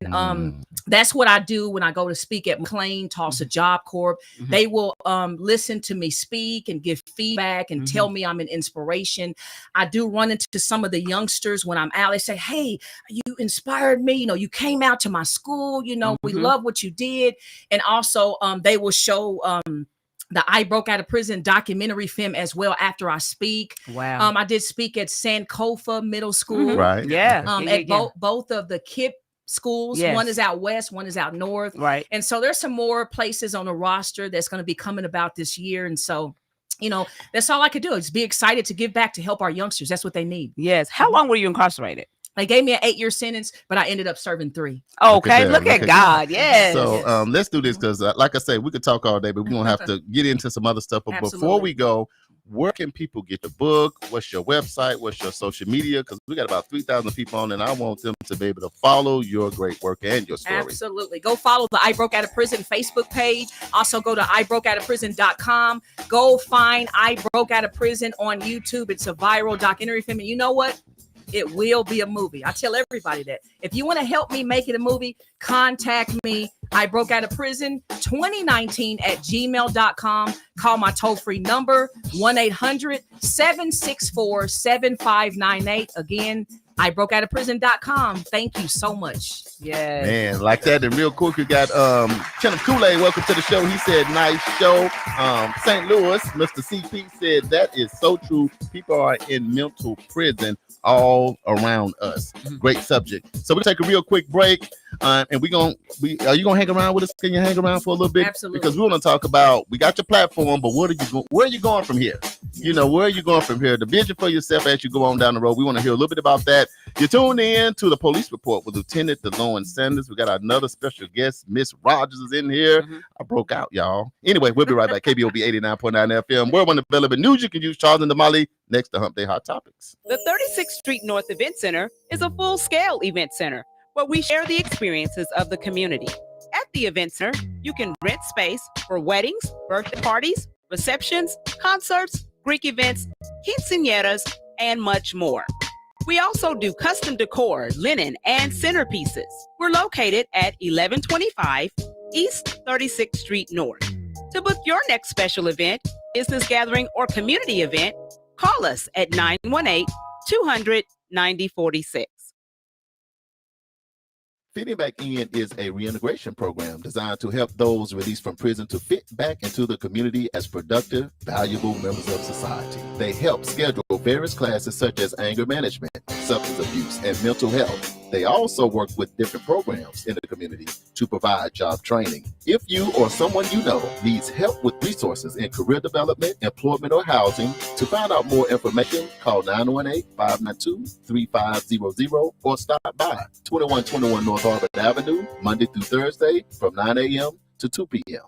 that's what I do when I go to speak at McLean, Tulsa Job Corp. They will listen to me speak and give feedback and tell me I'm an inspiration. I do run into some of the youngsters when I'm out. They say, hey, you inspired me. You came out to my school. We love what you did. And also they will show the I Broke Out of Prison documentary film as well after I speak. Wow. I did speak at Sankofa Middle School. Right. At both of the KIP schools. Yes. One is out west, one is out north. Right. And so there's some more places on the roster that's going to be coming about this year. And so, that's all I could do is be excited to give back to help our youngsters. That's what they need. Yes. How long were you incarcerated? They gave me an 8-year sentence, but I ended up serving 3. Okay, look at God. Yes. So let's do this because, like I said, we could talk all day, but we're going to have to get into some other stuff. But before we go, where can people get the book? What's your website? What's your social media? Because we got about 3,000 people on, and I want them to be able to follow your great work and your story. Absolutely. Go follow the I Broke Out of Prison Facebook page. Also go to ibrokeoutofprison.com. Go find I Broke Out of Prison on YouTube. It's a viral documentary film. And you know what? It will be a movie. I tell everybody that. If you want to help me make it a movie, contact me. I Broke Out of Prison 2019 at gmail.com. Call my toll-free number, 1-800-764-7598. Again, ibrokeoutofprison.com. Thank you so much. Yeah. Man, like that. And real quick, we got Kenneth Kool-Aid. Welcome to the show. He said, nice show. St. Louis, Mr. CP said, that is so true. People are in mental prison all around us. Great subject. So we'll take a real quick break. And are you gonna hang around with us? Can you hang around for a little bit? Absolutely. Because we want to talk about, we got your platform, but where are you going from here? Where are you going from here? The vision for yourself as you go on down the road. We want to hear a little bit about that. You're tuned in to the Police Report with Lieutenant DeLorean Sanders. We got another special guest. Miss Rogers is in here. I broke out, y'all. Anyway, we'll be right back. KBOB 89.9 FM. Where when available news you can use. Charles and Damali next to Hump Day Hot Topics. The 36th Street North Event Center is a full-scale event center where we share the experiences of the community. At the event center, you can rent space for weddings, birthday parties, receptions, concerts, Greek events, quinceañeras, and much more. We also do custom decor, linen, and centerpieces. We're located at 1125 East 36th Street North. To book your next special event, business gathering, or community event, call us at 918-200-9046. Fitting Back In is a reintegration program designed to help those released from prison to fit back into the community as productive, valuable members of society. They help schedule various classes such as anger management, substance abuse, and mental health. They also work with different programs in the community to provide job training. If you or someone you know needs help with resources in career development, employment, or housing, to find out more information, call 918-592-3500 or stop by 2121 North Harvard Avenue, Monday through Thursday from 9 a.m. to 2 p.m.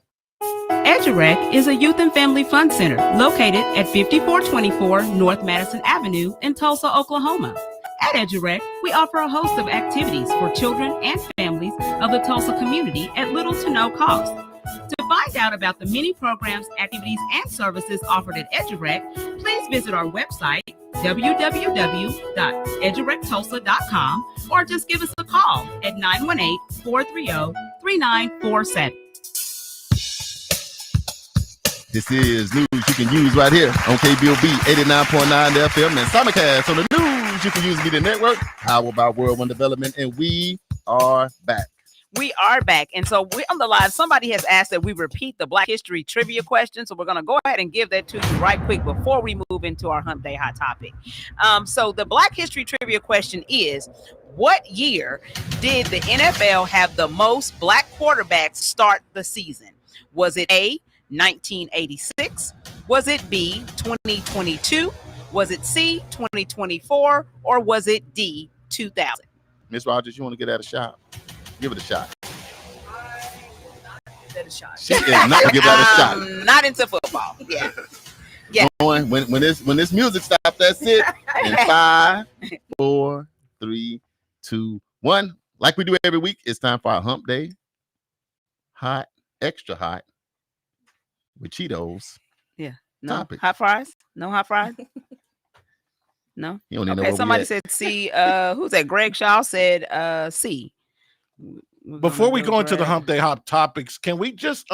EduRec is a youth and family fun center located at 5424 North Madison Avenue in Tulsa, Oklahoma. At EduRec, we offer a host of activities for children and families of the Tulsa community at little to no cost. To find out about the many programs, activities, and services offered at EduRec, please visit our website, www.edurectulsa.com, or just give us a call at 918-430-3947. This is news you can use right here on KBOB 89.9 FM and simulcast on the News You Can Use Media Network, powered by World One Development, and we are back. We are back. And so we're on the live. Somebody has asked that we repeat the Black History trivia question. So we're going to go ahead and give that to you right quick before we move into our Hump Day Hot Topic. So the Black History trivia question is, what year did the NFL have the most black quarterbacks start the season? Was it A, 1986? Was it B, 2022? Was it C, 2024? Or was it D, 2000? Miss Rogers, you want to get that a shot? Give it a shot. She is not gonna give that a shot. Not into football. Yeah. Yeah. When this music stops, that's it. In 5, 4, 3, 2, 1. Like we do every week, it's time for our Hump Day Hot, extra hot with Cheetos. Yeah. No topic. hot fries? No hot fries? No. You don't even Okay, know somebody said C. Who's that? Greg Shaw said C. Before we go into the Hump Day Hot Topics, can we just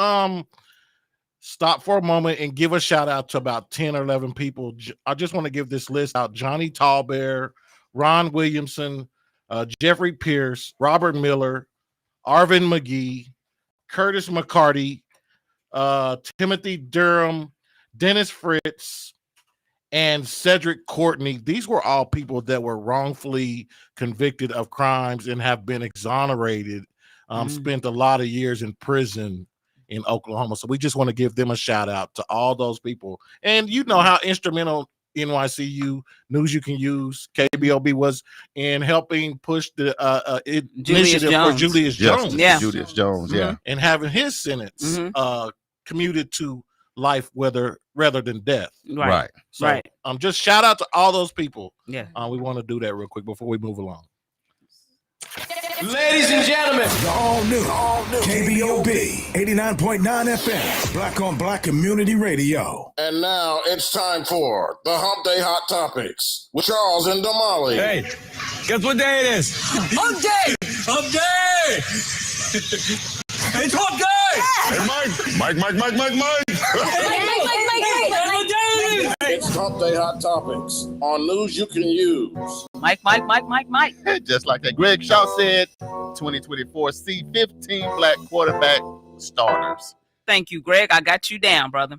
stop for a moment and give a shout out to about 10 or 11 people? I just want to give this list out: Johnny Tallbear, Ron Williamson, Jeffrey Pierce, Robert Miller, Arvin McGee, Curtis McCarty, Timothy Durham, Dennis Fritz, and Cedric Courtney. These were all people that were wrongfully convicted of crimes and have been exonerated, spent a lot of years in prison in Oklahoma. So we just want to give them a shout out to all those people. And you know how instrumental NYCU News You Can Use, KBOB, was in helping push the initiative for Julius Jones. Yeah. Julius Jones, yeah. And having his sentence commuted to life rather than death. Right. So just shout out to all those people. Yeah. We want to do that real quick before we move along. Ladies and gentlemen, All new KBOB 89.9 FM, Black on Black Community Radio. And now it's time for the Hump Day Hot Topics with Charles and Damali. hey, guess what day it is? Hump Day! Hump Day! It's Hump Day! Hey, Mike. It's Hump Day Hot Topics on News You Can Use. Mike. Just like that. Greg Shaw said, 2024 C15 black quarterback starters. Thank you, Greg. I got you down, brother.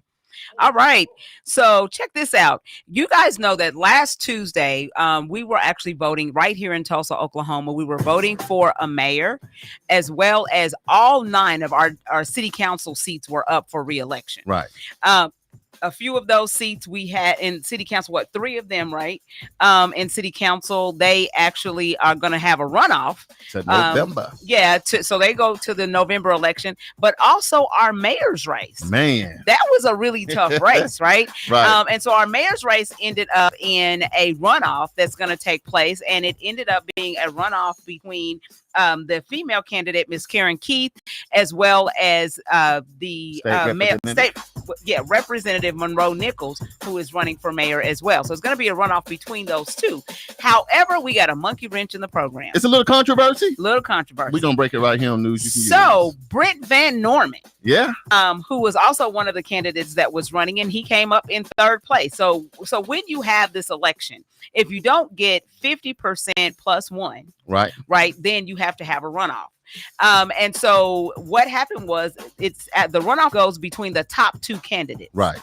All right. So check this out. You guys know that last Tuesday, we were actually voting right here in Tulsa, Oklahoma. We were voting for a mayor, as well as all 9 of our city council seats were up for re-election. Right. A few of those seats we had in city council, 3 of them, right? In city council, they actually are going to have a runoff. To November. So they go to the November election, but also our mayor's race. Man. That was a really tough race, right? Right. And so our mayor's race ended up in a runoff that's going to take place, and it ended up being a runoff between the female candidate, Miss Karen Keith, as well as the Representative Monroe Nichols, who is running for mayor as well. So it's going to be a runoff between those two. However, we got a monkey wrench in the program. It's a little controversy. Little controversy. We're going to break it right here on News You Can Use. So Brent Van Norman, yeah, who was also one of the candidates that was running, and he came up in 3rd place. So when you have this election, if you don't get 50% plus 1, right, then you have to have a runoff. And so what happened was the runoff goes between the top 2 candidates. Right.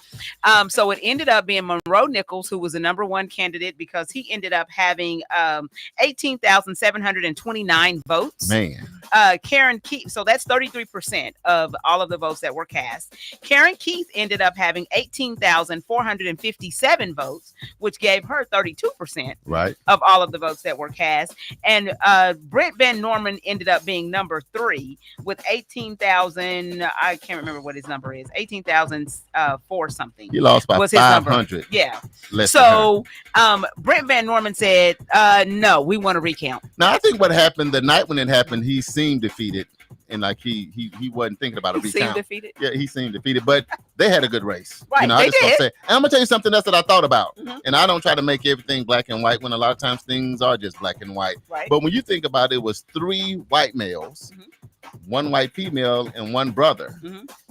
So it ended up being Monroe Nichols, who was the number 1 candidate, because he ended up having 18,729 votes. Man. Karen Keith, so that's 33% of all of the votes that were cast. Karen Keith ended up having 18,457 votes, which gave her 32% of all of the votes that were cast. And Brent Van Norman ended up being number 3 with 18,000. I can't remember what his number is. 18,004 something. He lost by 500. Yeah. So Brent Van Norman said, no, we want to recount. Now, I think what happened the night when it happened, he seemed defeated. And like he wasn't thinking about a recount. Seemed defeated? Yeah, he seemed defeated, but they had a good race. Right, I they just want did. to say, and I'm gonna tell you something else that I thought about. And I don't try to make everything black and white when a lot of times things are just black and white. Right. But when you think about it, was 3 white males one white female and one brother.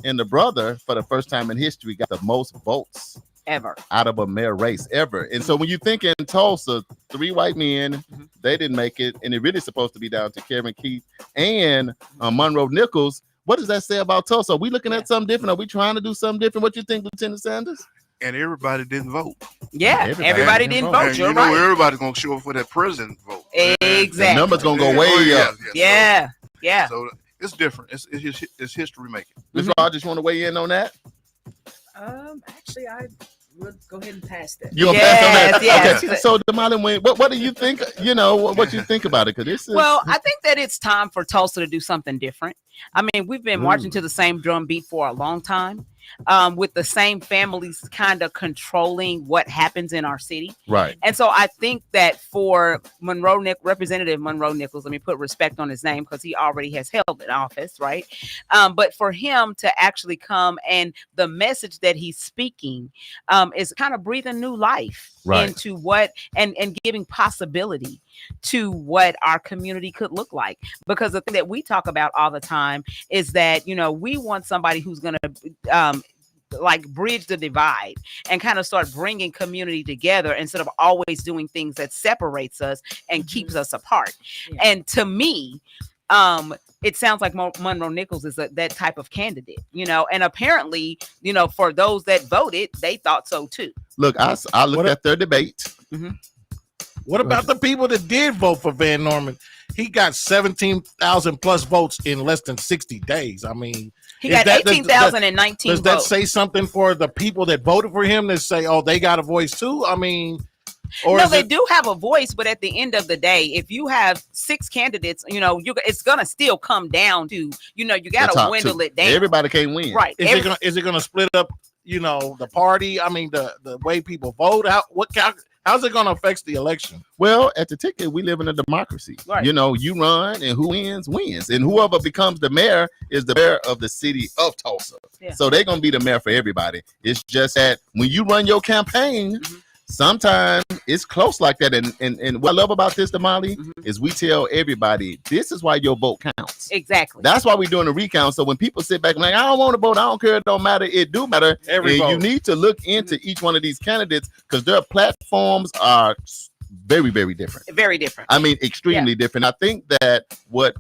And the brother, for the first time in history, got the most votes ever out of a mayor race ever. And so when you think in Tulsa, 3 white men, they didn't make it, and it really supposed to be down to Karen Keith and Monroe Nichols. What does that say about Tulsa? Are we looking at something different? Are we trying to do something different? What you think, Lieutenant Sanders? And everybody didn't vote. Yeah, everybody didn't vote. And You're you know, right. everybody's gonna show up for that president vote. Exactly. The numbers gonna go way up. Yeah. So it's different. It's history making. Ms. Rogers, you want to weigh in on that? Actually, I would go ahead and pass that. You gonna pass on that? Yes. Okay. So, Damali, what do you think? You know, what you think about it? Because this is I think that it's time for Tulsa to do something different. I mean, we've been marching to the same drum beat for a long time, with the same families kind of controlling what happens in our city. Right. And so I think that for Representative Monroe Nichols, let me put respect on his name because he already has held an office, right? But for him to actually come and the message that he's speaking is kind of breathing new life into what and giving possibility to what our community could look like. Because the thing that we talk about all the time is that, you know, we want somebody who's going to like bridge the divide and kind of start bringing community together instead of always doing things that separates us and keeps us apart. And to me, it sounds like Monroe Nichols is that type of candidate, you know, and apparently, you know, for those that voted, they thought so too. Look, I looked at their debate. What about the people that did vote for Van Norman? He got 17,000 plus votes in less than 60 days. I mean, he got 18,019 votes. Does that say something for the people that voted for him that say, oh, they got a voice too? I mean, or no, they do have a voice, but at the end of the day, if you have 6 candidates, you know, it's gonna still come down to, you know, you gotta dwindle it down. Everybody can't win, right? Is it gonna split up, you know, the party? I mean, the way people vote. How's it going to affect the election? Well, at the ticket, we live in a democracy. Right. You know, you run and who wins, wins. And whoever becomes the mayor is the mayor of the city of Tulsa. Yeah. So they're going to be the mayor for everybody. It's just that when you run your campaign, sometimes it's close like that. And what I love about this, Damali, is we tell everybody, this is why your vote counts. Exactly. That's why we're doing a recount. So when people sit back and like, I don't want to vote, I don't care, it don't matter, it do matter. You need to look into each one of these candidates because their platforms are very, very different. Very different. I mean, extremely different. I think that what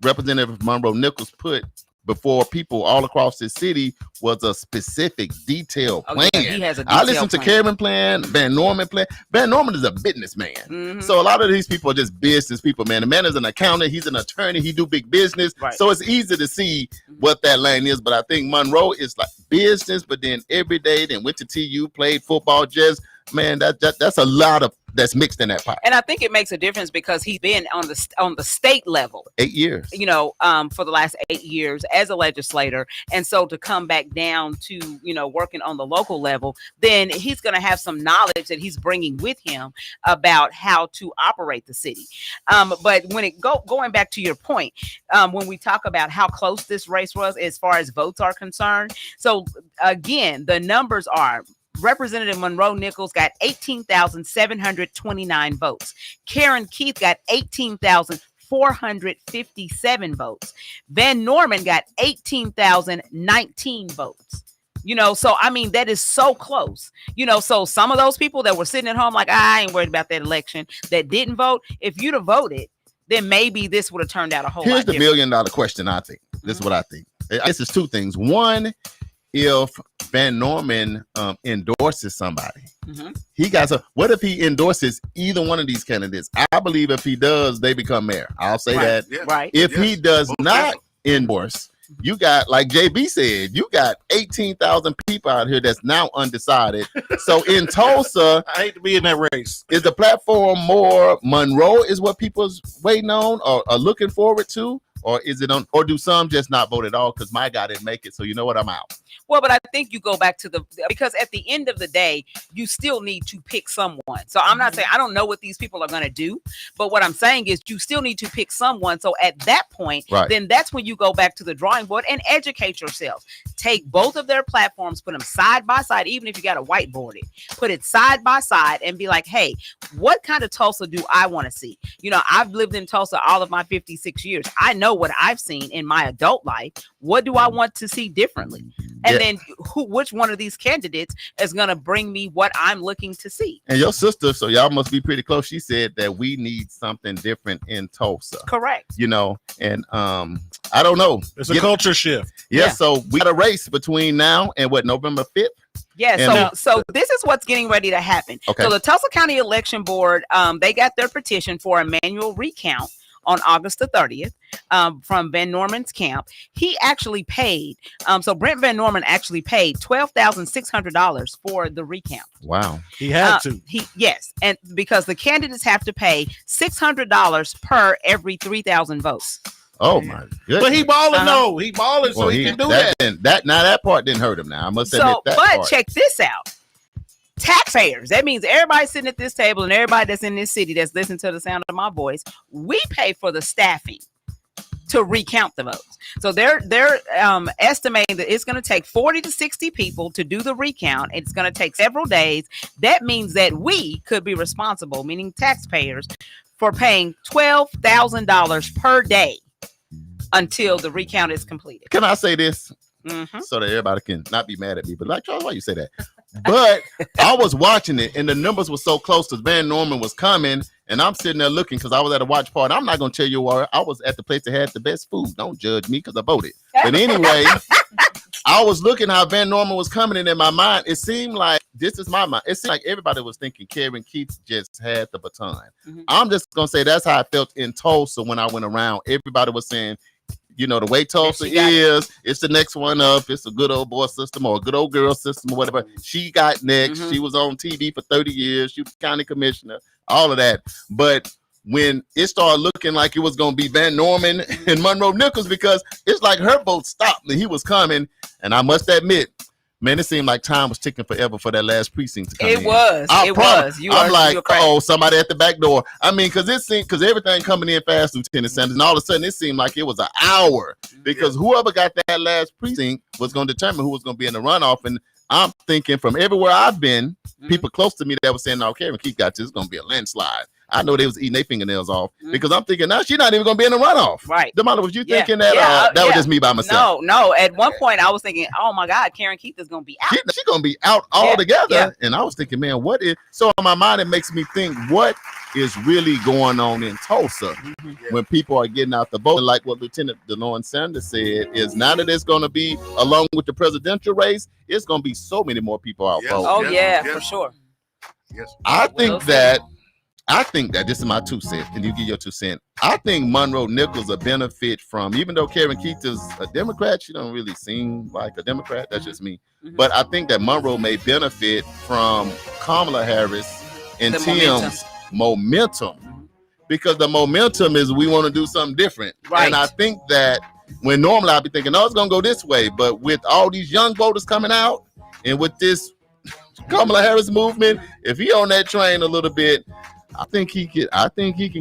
Representative Monroe Nichols put before people all across the city was a specific detailed plan. He has a I listened to Karen plan, Van Norman plan. Van Norman is a businessman. So a lot of these people are just business people, man. The man is an accountant, he's an attorney, he do big business. Right. So it's easy to see what that lane is. But I think Monroe is like business, but then every day, then went to TU, played football, just man, that's a lot of that's mixed in that pot. And I think it makes a difference because he's been on the state level 8 years, you know, for the last 8 years as a legislator. And so to come back down to, you know, working on the local level, then he's going to have some knowledge that he's bringing with him about how to operate the city. But when going back to your point, when we talk about how close this race was as far as votes are concerned. So again, the numbers are Representative Monroe Nichols got 18,729 votes. Karen Keith got 18,457 votes. Van Norman got 18,019 votes. You know, so I mean, that is so close. You know, so some of those people that were sitting at home like, I ain't worried about that election, that didn't vote, if you'd have voted, then maybe this would have turned out a whole lot different. Here's the $1 million question, I think. This is what I think. This is 2 things. One, if Van Norman endorses somebody, he got what if he endorses either one of these candidates? I believe if he does, they become mayor. I'll say that. Yeah. Right. If he does not endorse, you got, like JB said, you got 18,000 people out here that's now undecided. So in Tulsa, I hate to be in that race. Is the platform more Monroe is what people's waiting on or are looking forward to? Or is it on, or do some just not vote at all because my guy didn't make it? So you know what, I'm out. Well, but I think you go back to because at the end of the day, you still need to pick someone. So I'm not saying I don't know what these people are going to do, but what I'm saying is you still need to pick someone. So at that point, then that's when you go back to the drawing board and educate yourself. Take both of their platforms, put them side by side, even if you got to whiteboard it, put it side by side and be like, hey, what kind of Tulsa do I want to see? You know, I've lived in Tulsa all of my 56 years. I know know what I've seen in my adult life. What do I want to see differently? And then which one of these candidates is going to bring me what I'm looking to see? And your sister, so y'all must be pretty close. She said that we need something different in Tulsa. Correct. You know, and I don't know. It's a culture shift. Yeah, so we got a race between now and November 5th? Yeah, so this is what's getting ready to happen. Okay. So the Tulsa County Election Board, they got their petition for a manual recount on August the 30th from Van Norman's camp. He actually paid, so Brent Van Norman actually paid $12,600 for the recount. Wow. He had to. Yes, and because the candidates have to pay $600 per every 3,000 votes. Oh my goodness. But he balling though. He balling, so he can do that. Now that part didn't hurt him. Now I must admit that. But part. check this out. Taxpayers. That means everybody sitting at this table and everybody that's in this city that's listening to the sound of my voice. We pay for the staffing to recount the votes. So they're estimating that it's going to take 40 to 60 people to do the recount. It's going to take several days. That means that we could be responsible, meaning taxpayers, for paying $12,000 per day until the recount is completed. Can I say this? So that everybody can not be mad at me, but like, Charles, why you say that? But I was watching it and the numbers were so close because Van Norman was coming and I'm sitting there looking because I was at a watch party. I'm not going to tell you where I was at the place that had the best food. Don't judge me because I voted. But anyway, I was looking how Van Norman was coming and in my mind, it seemed like, this is my mind. It seemed like everybody was thinking Karen Keith just had the baton. I'm just going to say that's how I felt in Tulsa when I went around. Everybody was saying, you know, the way Tulsa is, it's the next one up. It's a good old boy system or a good old girl system or whatever. She got next. She was on TV for 30 years. She was county commissioner, all of that. But when it started looking like it was going to be Van Norman and Monroe Nichols, because it's like her vote stopped and he was coming. And I must admit, man, it seemed like time was ticking forever for that last precinct to come in. It was. I'm like, oh, somebody at the back door. I mean, because everything coming in fast, Lieutenant Sanders, and all of a sudden it seemed like it was an hour because whoever got that last precinct was going to determine who was going to be in the runoff. And I'm thinking from everywhere I've been, people close to me that were saying, no, Karen Keith got this. It's going to be a landslide. I know they was eating their fingernails off because I'm thinking, now she's not even going to be in the runoff. Right. Damali, was you thinking that was just me by myself? No. At one point, I was thinking, oh my God, Karen Keith is going to be out. She's going to be out altogether. Yeah. And I was thinking, man, what is... So in my mind, it makes me think, what is really going on in Tulsa when people are getting out the vote? Like what Lieutenant DeLon Sanders said, is now that it's going to be, along with the presidential race, it's going to be so many more people out voting. Oh, yeah, for sure. Yes. I think that this is my 2 cents, and you give your 2 cents. I think Monroe Nichols will benefit from, even though Karen Keith is a Democrat, she don't really seem like a Democrat. That's just me. But I think that Monroe may benefit from Kamala Harris and Tim's momentum, because the momentum is we want to do something different. Right. And I think that when normally I'd be thinking, oh, it's going to go this way. But with all these young voters coming out and with this Kamala Harris movement, if he on that train a little bit, I think he can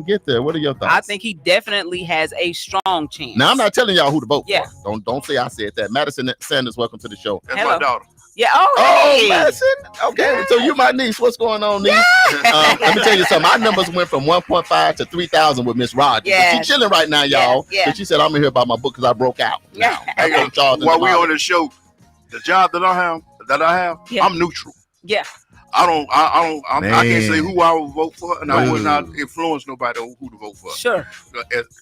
get there. What are your thoughts? I think he definitely has a strong chance. Now I'm not telling y'all who to vote for. Don't say I said that. Madison Sanders, welcome to the show. That's my daughter. Yeah. Hey. Madison. Okay. So you my niece. What's going on, niece? Let me tell you something. My numbers went from 1.5 to 3,000 with Miss Rogers. Yeah. She's chilling right now, y'all. Yeah. She said I'm gonna hear about my book because I broke out. Yeah. Hey, Charles while we on the show, the job that I have, I'm neutral. Yeah. I can't say who I will vote for, and I will not influence nobody on who to vote for. Sure.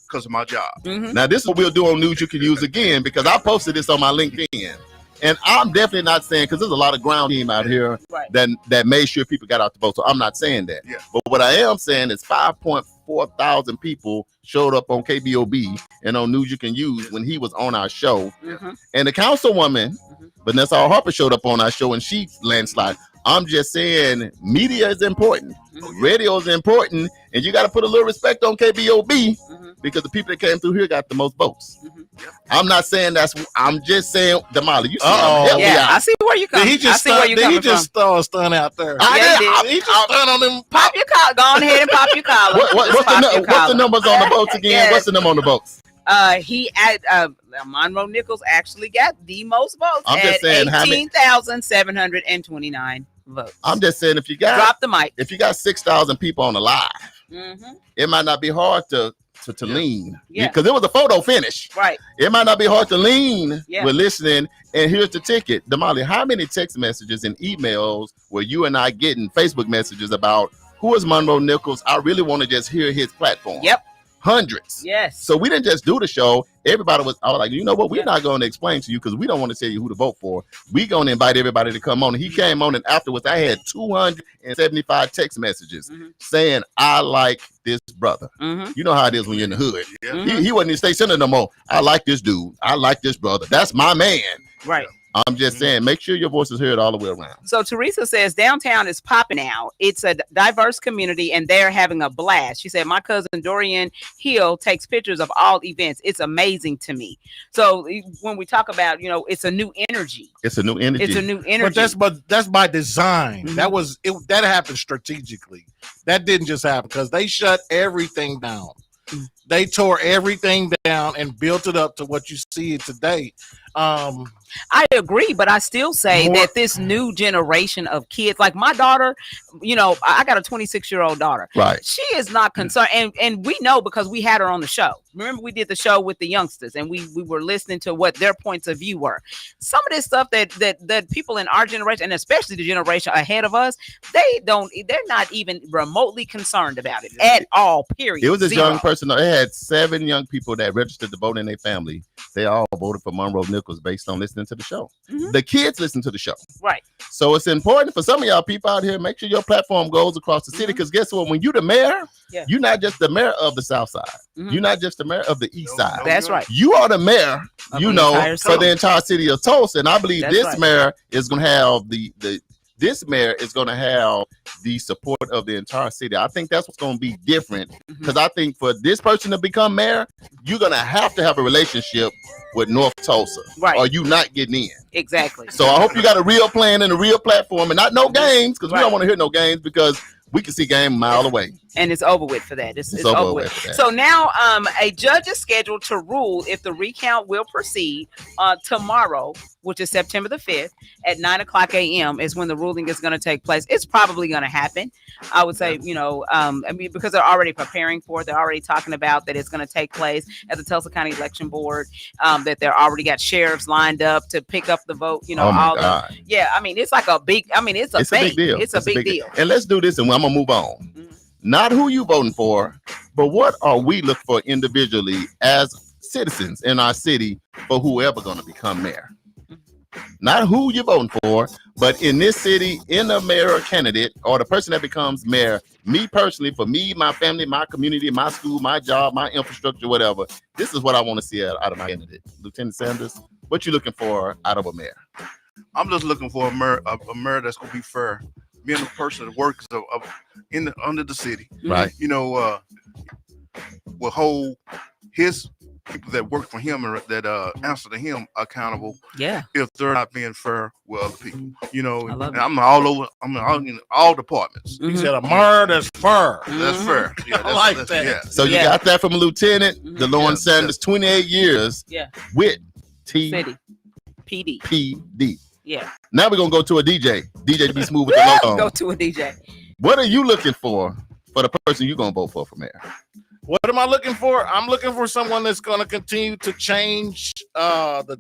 Because of my job. Now, this is what we'll do on News You Can Use again, because I posted this on my LinkedIn. And I'm definitely not saying, because there's a lot of ground team out here that made sure people got out to vote. So I'm not saying that. Yeah. But what I am saying is 5.4 thousand people showed up on KBOB and on News You Can Use when he was on our show. And the councilwoman, Vanessa Harper, showed up on our show and she landslide. I'm just saying media is important. Radio is important. And you got to put a little respect on KBOB because the people that came through here got the most votes. I'm not saying I'm just saying, Damali, you see I see where you come. He just throw a stun out there. He just stun on them. Pop your collar. Go on ahead and pop your collar. What's the numbers on the votes again? Yes. What's the number on the votes? He Monroe Nichols actually got the most votes. I'm just saying 18,729 votes. I'm just saying if you got drop the mic. If you got 6,000 people on the live, it might not be hard to lean. Yeah. Because it was a photo finish. Right. It might not be hard to lean Yeah. with listening. And here's the ticket. Damali, how many text messages and emails were you and I getting, Facebook messages about who is Monroe Nichols? I really want to just hear his platform. Yep. Hundreds. Yes. So we didn't just do the show. Everybody was, I was like, you know what? We're not going to explain to you because we don't want to tell you who to vote for. We're going to invite everybody to come on. And he came on, and afterwards, I had 275 text messages saying, I like this brother. You know how it is when you're in the hood. He wasn't in state center no more. I like this dude. I like this brother. That's my man. Right. I'm just saying, make sure your voice is heard all the way around. So Teresa says downtown is popping out. It's a diverse community and they're having a blast. She said, my cousin Dorian Hill takes pictures of all events. It's amazing to me. So when we talk about, it's a new energy. It's a new energy. It's a new energy. But that's by design. That happened strategically. That didn't just happen because they shut everything down. They tore everything down and built it up to what you see today. I agree, but I still say that this new generation of kids, like my daughter, I got a 26-year-old daughter. Right. She is not concerned. And we know because we had her on the show. Remember, we did the show with the youngsters and we were listening to what their points of view were. Some of this stuff that people in our generation, and especially the generation ahead of us, they're not even remotely concerned about it at all, period. It was this Zero. young person. They had 7 young people that registered to vote in their family. They all voted for Monroe Nichols based on listening to the show. The kids listen to the show. Right. So it's important for some of y'all people out here, make sure your platform goes across the city. Because guess what? When you're the mayor, you're not just the mayor of the South Side. You're not just the mayor of the East Side. That's right. You are the mayor, for the entire city of Tulsa. And I believe this mayor is going to have this mayor is going to have the support of the entire city. I think that's what's going to be different. Because I think for this person to become mayor, you're going to have a relationship with North Tulsa. Right. Or you not getting in. Exactly. So I hope you got a real plan and a real platform and not no games, because we don't want to hear no games, because we can see game a mile away. And it's over with for that. It's over with. So now a judge is scheduled to rule if the recount will proceed tomorrow, which is September the 5th at 9:00 a.m. is when the ruling is going to take place. It's probably going to happen. I would say, because they're already preparing for it. They're already talking about that it's going to take place at the Tulsa County Election Board, that they're already got sheriffs lined up to pick up the vote. It's like a big, it's a big deal. It's a big deal. And let's do this and I'm going to move on. Not who you voting for, but what are we looking for individually as citizens in our city for whoever going to become mayor. Not who you're voting for, but in this city, in the mayor candidate or the person that becomes mayor, me personally, for me, my family, my community, my school, my job, my infrastructure, whatever, this is what I want to see out of my candidate. Lieutenant Sanders, what you looking for out of a mayor? I'm just looking for a mayor that's going to be fair. Being a person that works under the city, right? Will hold his people that work for him and that answer to him accountable. Yeah. If they're not being fair with other people, and I'm all over. I'm in all departments. He said a mayor that's fair. That's fair. Yeah, I like that. Yeah. So you got that from a lieutenant, DeLorean Sanders, 28 years. Yeah. With City. PD. Yeah. Now we're gonna go to a DJ. DJ to be smooth with the logo. Go to a DJ. What are you looking for the person you're gonna vote for mayor? What am I looking for? I'm looking for someone that's gonna continue to change the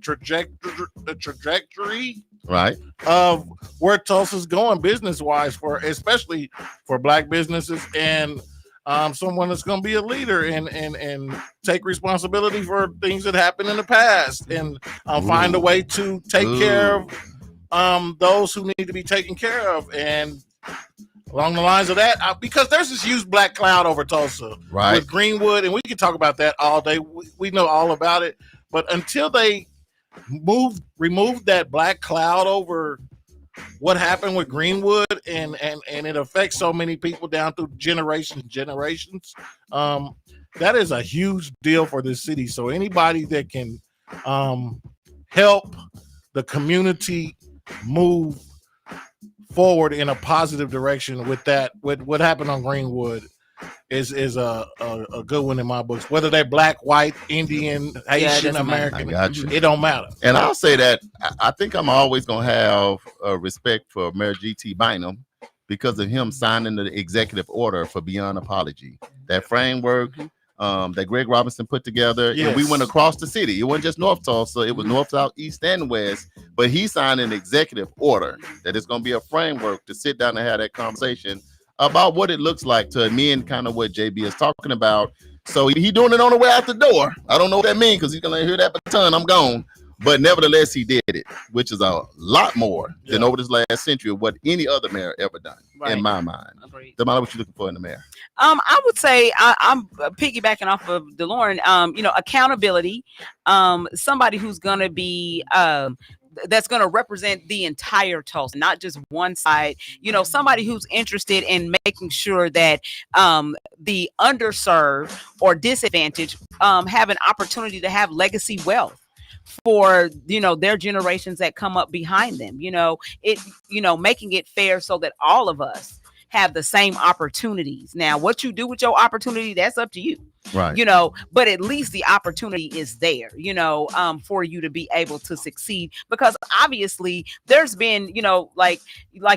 trajectory right of where Tulsa's going business wise, especially for Black businesses, and someone that's going to be a leader and take responsibility for things that happened in the past, and find a way to take care of those who need to be taken care of. And along the lines of that, because there's this huge black cloud over Tulsa, right, with Greenwood, and we can talk about that all day. We know all about it, but until they remove that black cloud over what happened with Greenwood, and it affects so many people down through generations, that is a huge deal for this city. So anybody that can help the community move forward in a positive direction with what happened on Greenwood is a good one in my books. Whether they're Black, white, Indian, Haitian, American, it don't matter. And I'll say that I think I'm always gonna have respect for Mayor G.T. Bynum, because of him signing the executive order for Beyond Apology. That framework that Greg Robinson put together, and we went across the city. It wasn't just North Tulsa, it was North, South, East, and West. But he signed an executive order that is going to be a framework to sit down and have that conversation about what it looks like to amend kind of what JB is talking about. So he doing it on the way out the door. I don't know what that means because he's going to hear that baton, I'm gone. But nevertheless, he did it, which is a lot more than over this last century of what any other mayor ever done, in my mind. Damali, what you looking for in the mayor? I would say I'm piggybacking off of DeLorean. Accountability. Somebody who's going to be that's going to represent the entire Tulsa, not just one side. Somebody who's interested in making sure that the underserved or disadvantaged have an opportunity to have legacy wealth for their generations that come up behind them. Making it fair so that all of us have the same opportunities. Now, what you do with your opportunity, that's up to you. Right. But at least the opportunity is there, for you to be able to succeed, because obviously there's been, like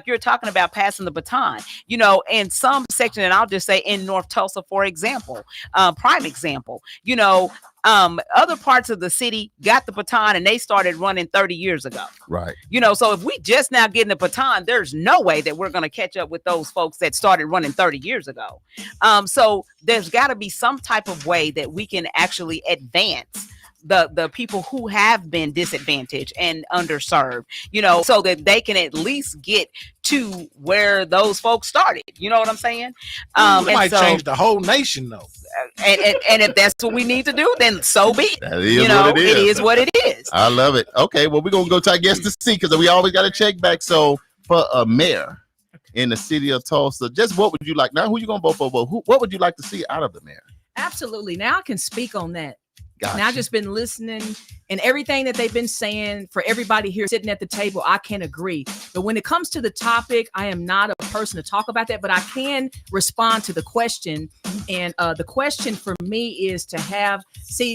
you're talking about passing the baton, in some section, and I'll just say in North Tulsa, for example, prime example, other parts of the city got the baton and they started running 30 years ago. Right. So if we just now getting the baton, there's no way that we're going to catch up with those folks that started running 30 years ago. So there's got to be some type of way that we can actually advance the people who have been disadvantaged and underserved, so that they can at least get to where those folks started. You know what I'm saying? It might change the whole nation, though. And if that's what we need to do, then so be it. That is what it is. It is what it is. I love it. Okay, well, we're going to go to our guest to see, because we always got to check back. So for a mayor in the city of Tulsa, just what would you like? Now, who you going to vote for? What would you like to see out of the mayor? Absolutely. Now I can speak on that. Gotcha. Now I've just been listening, and everything that they've been saying, for everybody here sitting at the table, I can agree. But when it comes to the topic, I am not a person to talk about that, but I can respond to the question. And the question for me is to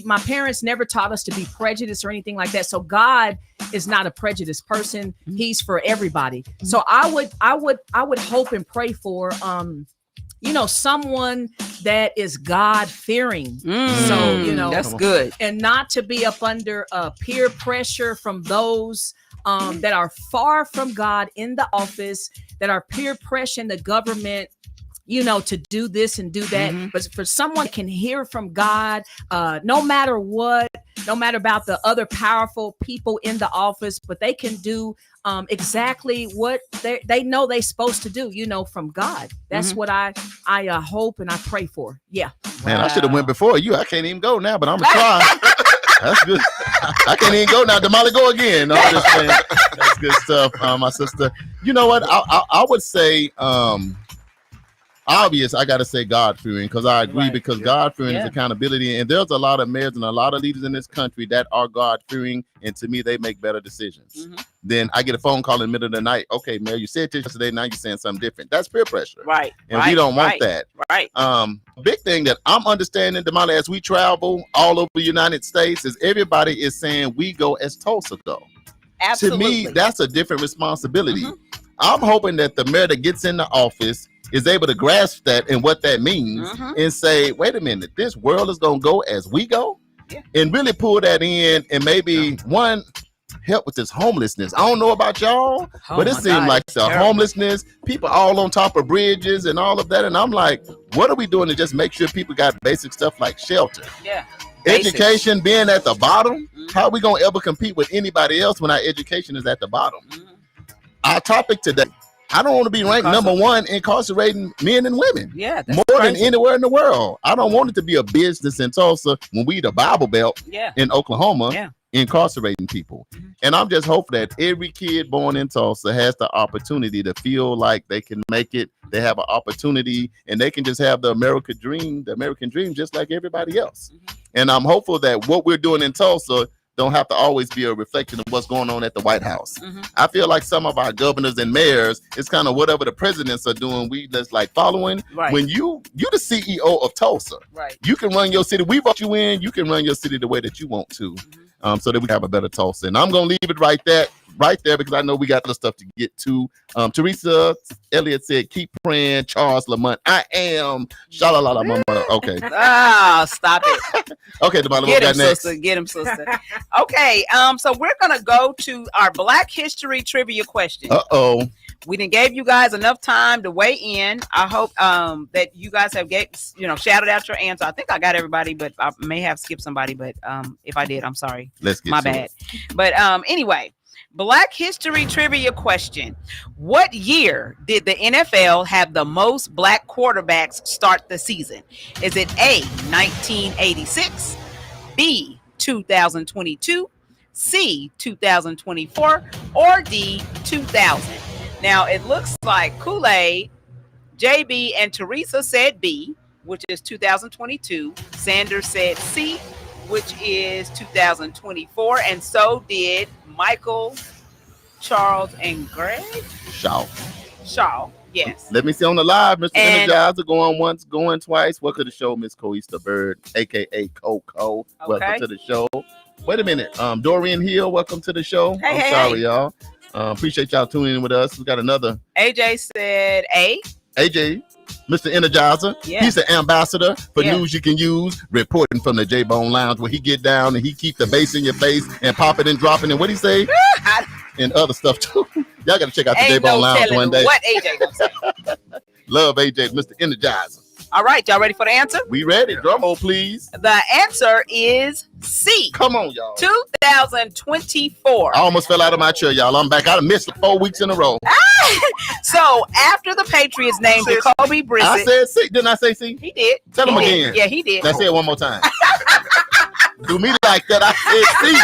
my parents never taught us to be prejudiced or anything like that. So God is not a prejudiced person. He's for everybody. So I would hope and pray for someone that is God-fearing. So, that's good. And not to be up under peer pressure from those that are far from God in the office, that are peer pressuring the government, to do this and do that. But for someone that can hear from God, no matter what, no matter about the other powerful people in the office, but they can do exactly what they know they're supposed to do, from God. That's what I hope and I pray for. Yeah. Man, I should have went before you. I can't even go now, but I'm gonna try. That's good. I can't even go now. Damali, go again. No, I'm just saying. That's good stuff, my sister. You know what? I would say obvious, I got to say God-fearing, because I agree, because God-fearing is accountability, and there's a lot of mayors and a lot of leaders in this country that are God-fearing, and to me, they make better decisions. Then I get a phone call in the middle of the night. Okay, Mayor, you said this yesterday, now you're saying something different. That's peer pressure. Right. And we don't want that. Right. Big thing that I'm understanding, Damali, as we travel all over the United States, is everybody is saying we go as Tulsa go. Absolutely. To me, that's a different responsibility. I'm hoping that the mayor that gets in the office is able to grasp that and what that means and say, wait a minute, this world is going to go as we go, and really pull that in, and maybe help with this homelessness. I don't know about y'all, but it seems like the homelessness, people all on top of bridges and all of that. And I'm like, what are we doing to just make sure people got basic stuff like shelter? Yeah. Education being at the bottom. How are we going to ever compete with anybody else when our education is at the bottom? Our topic today, I don't want to be ranked number one incarcerating men and women. Yeah, more than anywhere in the world. I don't want it to be a business in Tulsa when we the Bible Belt in Oklahoma incarcerating people. And I'm just hoping that every kid born in Tulsa has the opportunity to feel like they can make it. They have an opportunity, and they can just have the American dream just like everybody else. And I'm hopeful that what we're doing in Tulsa don't have to always be a reflection of what's going on at the White House. I feel like some of our governors and mayors, it's kind of whatever the presidents are doing, we just like following. When you the CEO of Tulsa, you can run your city. We vote you in. You can run your city the way that you want to. so that we have a better toss. And I'm gonna leave it right there because I know we got other stuff to get to. Teresa Elliott said, "Keep praying, Charles Lamont." I am. Sha-la-la-la, mama. Okay. Stop it. Okay, Damali, Get what him, we got next? sister. Get him, sister. Okay. So we're gonna go to our Black History trivia question. Uh-oh. We didn't gave you guys enough time to weigh in. I hope that you guys have shouted out your answer. I think I got everybody, but I may have skipped somebody. But if I did, I'm sorry. Let's get my to bad. it. But anyway, Black History trivia question: what year did the NFL have the most black quarterbacks start the season? Is it A, 1986, B, 2022, C, 2024, or D, 2000? Now, it looks like Kool-Aid, JB, and Teresa said B, which is 2022. Sanders said C, which is 2024. And so did Michael, Charles, and Greg. Shaw, yes. Let me see on the live, Mr. Energizer, going once, going twice. Welcome to the show, Miss Coista Bird, a.k.a. Coco. Welcome to the show. Wait a minute. Doreen Hill, welcome to the show. I'm sorry, y'all. Appreciate y'all tuning in with us. We got another. AJ said A. AJ, Mr. Energizer. Yeah. He's the ambassador for news you can use, reporting from the J-Bone Lounge, where he get down and he keep the bass in your face and pop it and drop it. And what he say? And other stuff too. Y'all got to check out the J-Bone Lounge one day. What AJ gonna say? Love AJ, Mr. Energizer. All right, y'all ready for the answer? We ready. Drum roll, please. The answer is C. Come on, y'all. 2024. I almost fell out of my chair, y'all. I'm back. I missed 4 weeks in a row. So after the Patriots named Jacoby Brissett, I said C. Didn't I say C? He did. Tell him again. Yeah, he did. Let's say it one more time. Do me like that. I said C.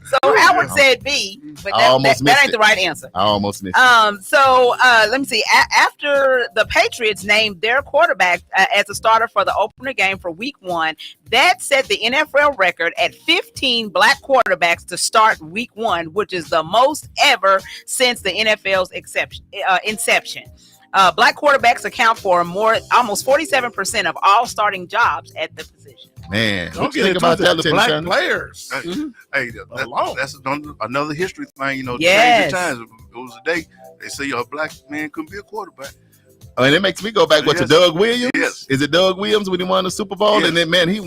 So Howard said B, but that ain't the right answer. I almost missed it. So let me see. After the Patriots named their quarterback as a starter for the opener game for Week 1, that set the NFL record at 15 black quarterbacks to start Week 1, which is the most ever since the NFL's inception. Black quarterbacks account for almost 47% of all starting jobs at the position. Man, don't get about that. The black players. Hey, that's another history thing. You know, yes. change the times. It was a day they say a black man couldn't be a quarterback. Oh, and it makes me go back to Doug Williams. Yes. Is it Doug Williams when he won the Super Bowl? Yes. And then, man, he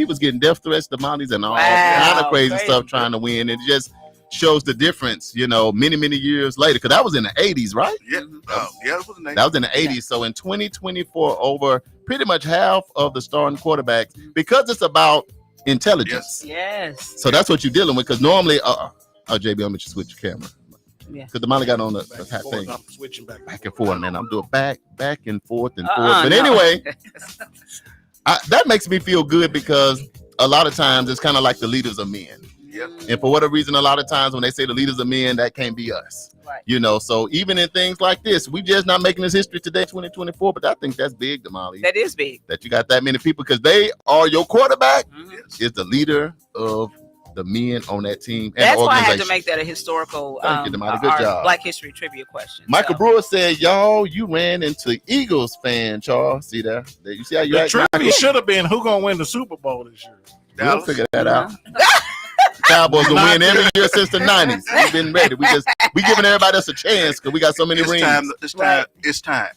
was getting death threats, Damali's, and all kind of crazy stuff trying to win. It just shows the difference, many, many years later. Because that was in the 80s, right? Yeah. It was in the 80s. That was in the 80s. Yeah. So in 2024, over pretty much half of the starting quarterbacks, because it's about intelligence. Yes. So that's what you're dealing with. Because normally, JB, I'm going to switch your camera. Yeah. Because Damali got on the thing. I'm switching back and forth, man. I'm doing back and forth and forth. But anyway, that makes me feel good because a lot of times it's kind of like the leaders of men. Yep. And for whatever reason, a lot of times when they say the leaders of men, that can't be us. Right. So even in things like this, we just not making this history today, 2024. But I think that's big, Damali. That is big. That you got that many people because they are your quarterback is the leader of the men on that team. And that's why I had to make that a historical Thank you, Damali. Good job. Black History trivia question. Michael Brewer said, y'all, you ran into Eagles fan, Charles. See there? You see how you act? The trivia should have been who gonna win the Super Bowl this year. We'll figure that out. Cowboys will win every year since the 90s. We've been ready. We giving everybody else a chance because we got so many rings. It's time.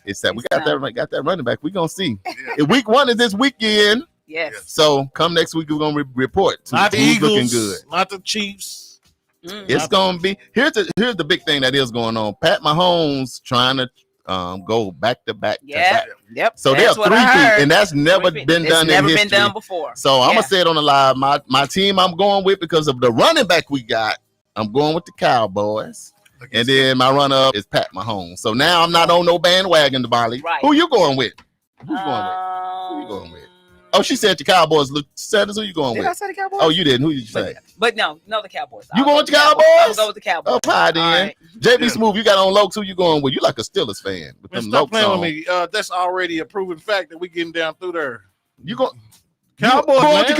It's time. We got that running back. We're gonna see. Yeah. Week 1 is this weekend. Yes. So come next week, we're gonna report. Not the who's Eagles, looking good. Not the Chiefs. It's gonna be here's the big thing that is going on. Pat Mahomes trying to go back to back. Yep. So they're 3-2, and that's never been done in history. Been done before. So I'm gonna say it on the live. My team I'm going with because of the running back we got. I'm going with the Cowboys. And then my runner-up is Pat Mahomes. So now I'm not on no bandwagon, Damali. Right. Who you going with? Who you going with? Oh, she said the Cowboys. Sanders, who you going with? Did I say the Cowboys? Oh, you didn't. Who did you say? But no, the Cowboys. You going with the Cowboys? I'll go with the Cowboys. Oh, pie then. Right. JB Smooth, you got on Lokes. Who you going with? You like a Steelers fan. With them stop Lokes playing on. with me. That's already a proven fact that we getting down through there. You go. Cowboys, man. The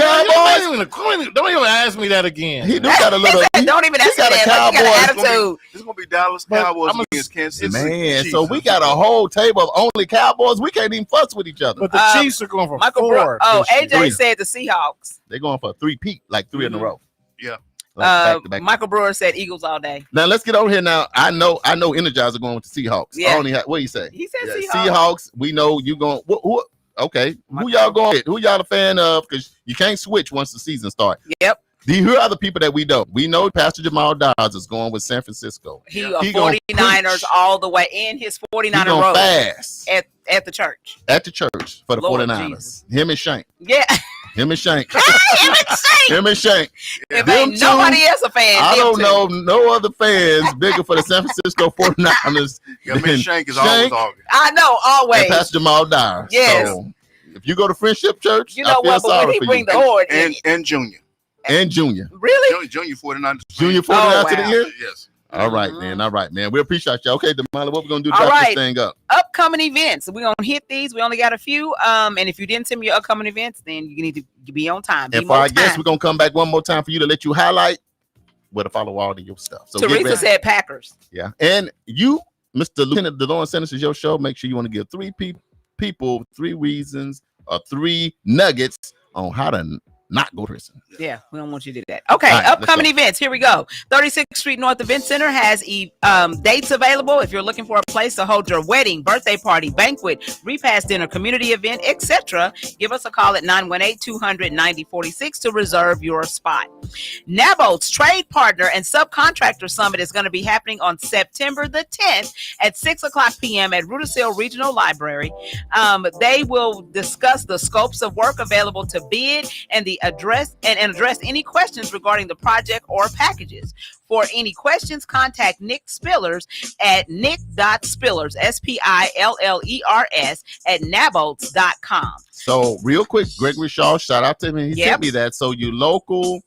Cowboys? Don't even ask me that again. He do got a little. Don't even ask me that. Cowboy. He got an attitude. It's gonna be Dallas Cowboys against Kansas City. Man, Chiefs. so we got a whole table of only Cowboys. We can't even fuss with each other. But the Chiefs are going for Michael 4. AJ said the Seahawks. They're going for a 3-peat, like 3 in a row. Yeah. Like back. Michael Brewer said Eagles all day. Now let's get over here. Now I know Energizer going with the Seahawks. Yeah. What do you say? He said Seahawks. Seahawks. We know you going. Who? Okay. Who y'all going with? Who y'all a fan of? Because you can't switch once the season starts. Yep. Here are the people that we know. We know Pastor Jamal Dawes is going with San Francisco. He 49ers all the way in his 49er road fast at the church. At the church for the Lord 49ers. Jesus. Him and Shank. Yeah. Him and Shank. Him and Shank. If ain't nobody else a fan. I don't know no other fans bigger for the San Francisco 49ers. Than Shank is always talking. I know, always. And Pastor Jamal Dawes. Yes. So, if you go to Friendship Church, you know what? But when he bring the horde and Junior. And Junior. Really? Junior 49ers. Junior 49ers to the year? Yes. All right, man. All right, man. We appreciate you. Okay, Damali, what we're going to do to All wrap right. this thing up? Upcoming events. We're going to hit these. We only got a few. And if you didn't send me your upcoming events, then you need to be on time. And for our guests, we're going to come back one more time for you to let you highlight where to follow all of your stuff. So Teresa said Packers. Yeah. And you, Mr. Lieutenant DeLawrence Sanders, is your show. Make sure you want to give 3 people 3 reasons or 3 nuggets on how to not go to prison. Yeah, we don't want you to do that. Okay, right, upcoming events. Here we go. 36th Street North Event Center has dates available if you're looking for a place to hold your wedding, birthday party, banquet, repast dinner, community event, etc. Give us a call at 918-200-9046 to reserve your spot. NABOT's Trade Partner and Subcontractor Summit is going to be happening on September the 10th at 6:00 p.m. at Rudisill Regional Library. They will discuss the scopes of work available to bid and the address any questions regarding the project or packages. For any questions, contact Nick Spillers at nick.spillers, SPILLERS at nabots.com. So real quick, Gregory Shaw, shout out to him. He sent me that. So you local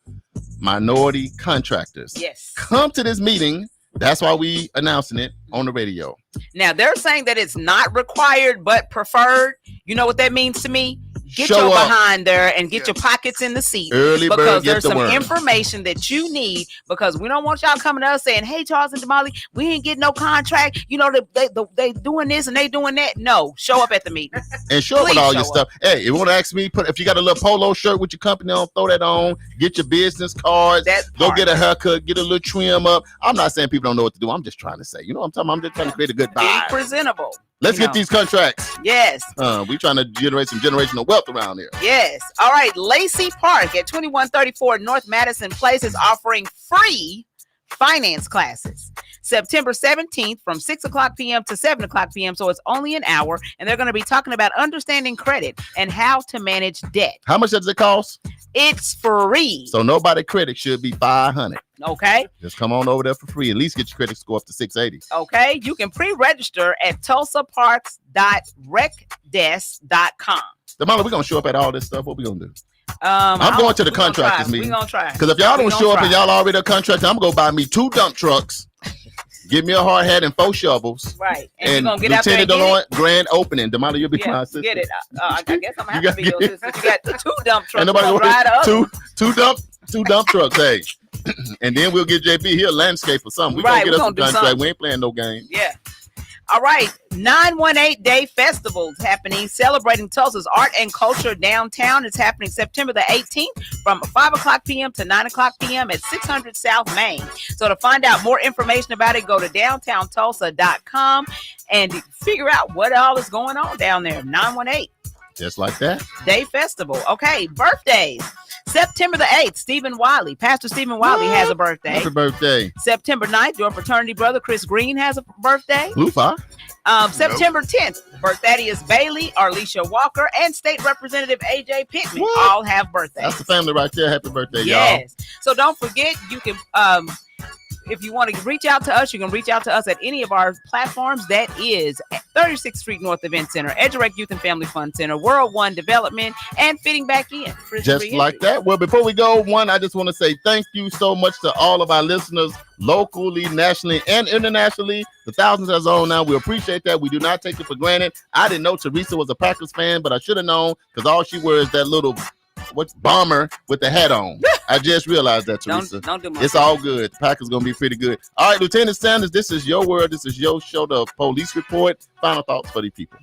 minority contractors, yes, come to this meeting. That's why we announcing it on the radio. Now they're saying that it's not required but preferred. You know what that means to me? Get Show your up behind there and get your pockets in the seat. Early bird because get there's the some worm. information that you need, because we don't want y'all coming to us saying, hey, Charles and Damali, we ain't getting no contract. You know, they doing this and they doing that. No, show up at the meeting. And show up with all your stuff. Hey, if you want to ask me, if you got a little polo shirt with your company on, throw that on. Get your business cards. Go get a haircut. Get a little trim up. I'm not saying people don't know what to do. I'm just trying to say, you know what I'm talking about? I'm just trying to create a good Be vibe. presentable. Let's get these contracts. Yes. We trying to generate some generational wealth around here. Yes. All right. Lacey Park at 2134 North Madison Place is offering free finance classes September 17th from 6:00 p.m. to 7:00 p.m. So it's only an hour, and they're going to be talking about understanding credit and how to manage debt. How much does it cost? It's free. So nobody credit should be 500. Okay. Just come on over there for free. At least get your credit score up to 680. Okay. You can pre-register at tulsaparks.recdesk.com. Damali, we're gonna show up at all this stuff. What we gonna do? I'm going to the contractors meeting. We're gonna try. Because if y'all don't show up and y'all already a contractor, I'm gonna go buy me 2 dump trucks, give me a hard hat and 4 shovels. Right. And you're gonna get out there and Lieutenant grand opening. Damali, you'll be my assistant. Get it. I guess I'm gonna have to be your assistant. You got 2 dump trucks. And nobody gonna ride up. two dump trucks. Hey, and then we'll get JB here landscape or something. We Right, gonna get us a we gonna do contract. something. We ain't playing no game. Yeah. All right. 918 Day Festival is happening, celebrating Tulsa's art and culture downtown. It's happening September the 18th from 5:00 p.m. to 9:00 p.m. at 600 South Main. So to find out more information about it, go to downtowntulsa.com and figure out what all is going on down there. 918 Just like that. Day Festival. Okay. Birthdays. September the 8th, Stephen Wiley. Pastor Stephen Wiley has a birthday. Happy birthday. September 9th, your fraternity brother Chris Green has a birthday. Lufa. September 10th, Birthadius Bailey, Arlisha Walker, and State Representative AJ Pittman all have birthdays. That's the family right there. Happy birthday, y'all. Yes. So don't forget, you can if you want to reach out to us, you can reach out to us at any of our platforms. That is 36th Street North Event Center, EduRec Youth and Family Fun Center, World One Development, and Fitting Back In. Just like that. Well, before we go, I just want to say thank you so much to all of our listeners locally, nationally, and internationally. The thousands that's on now. We appreciate that. We do not take it for granted. I didn't know Teresa was a Packers fan, but I should have known because all she wears is that little bomber with the hat on. I just realized that, Teresa. Don't do much. It's all good. The Packers gonna be pretty good. All right, Lieutenant Sanders, this is your word. This is your show. The police report. Final thoughts for the people.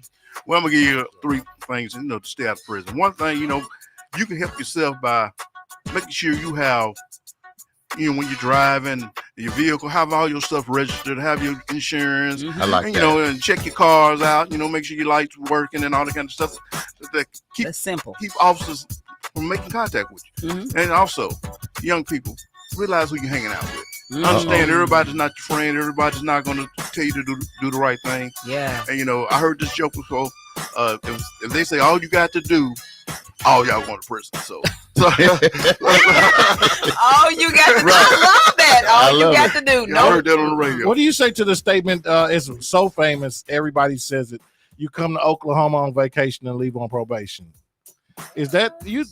Well, I'm gonna give you 3 things, to stay out of prison. One thing, you can help yourself by making sure you have, when you're driving your vehicle, have all your stuff registered, have your insurance, I like and, that. and check your cars out, make sure your lights working and all that kind of stuff. That's simple. Keep officers from making contact with you. And also, young people, realize who you're hanging out with. Understand everybody's not your friend. Everybody's not going to tell you to do the right thing. Yeah. And, I heard this joke before. If they say all you got to do, all y'all going to prison. So all you got to do. I love that. All you got to do. I heard that on the radio. What do you say to the statement? It's so famous. Everybody says it. You come to Oklahoma on vacation and leave on probation. Is that you?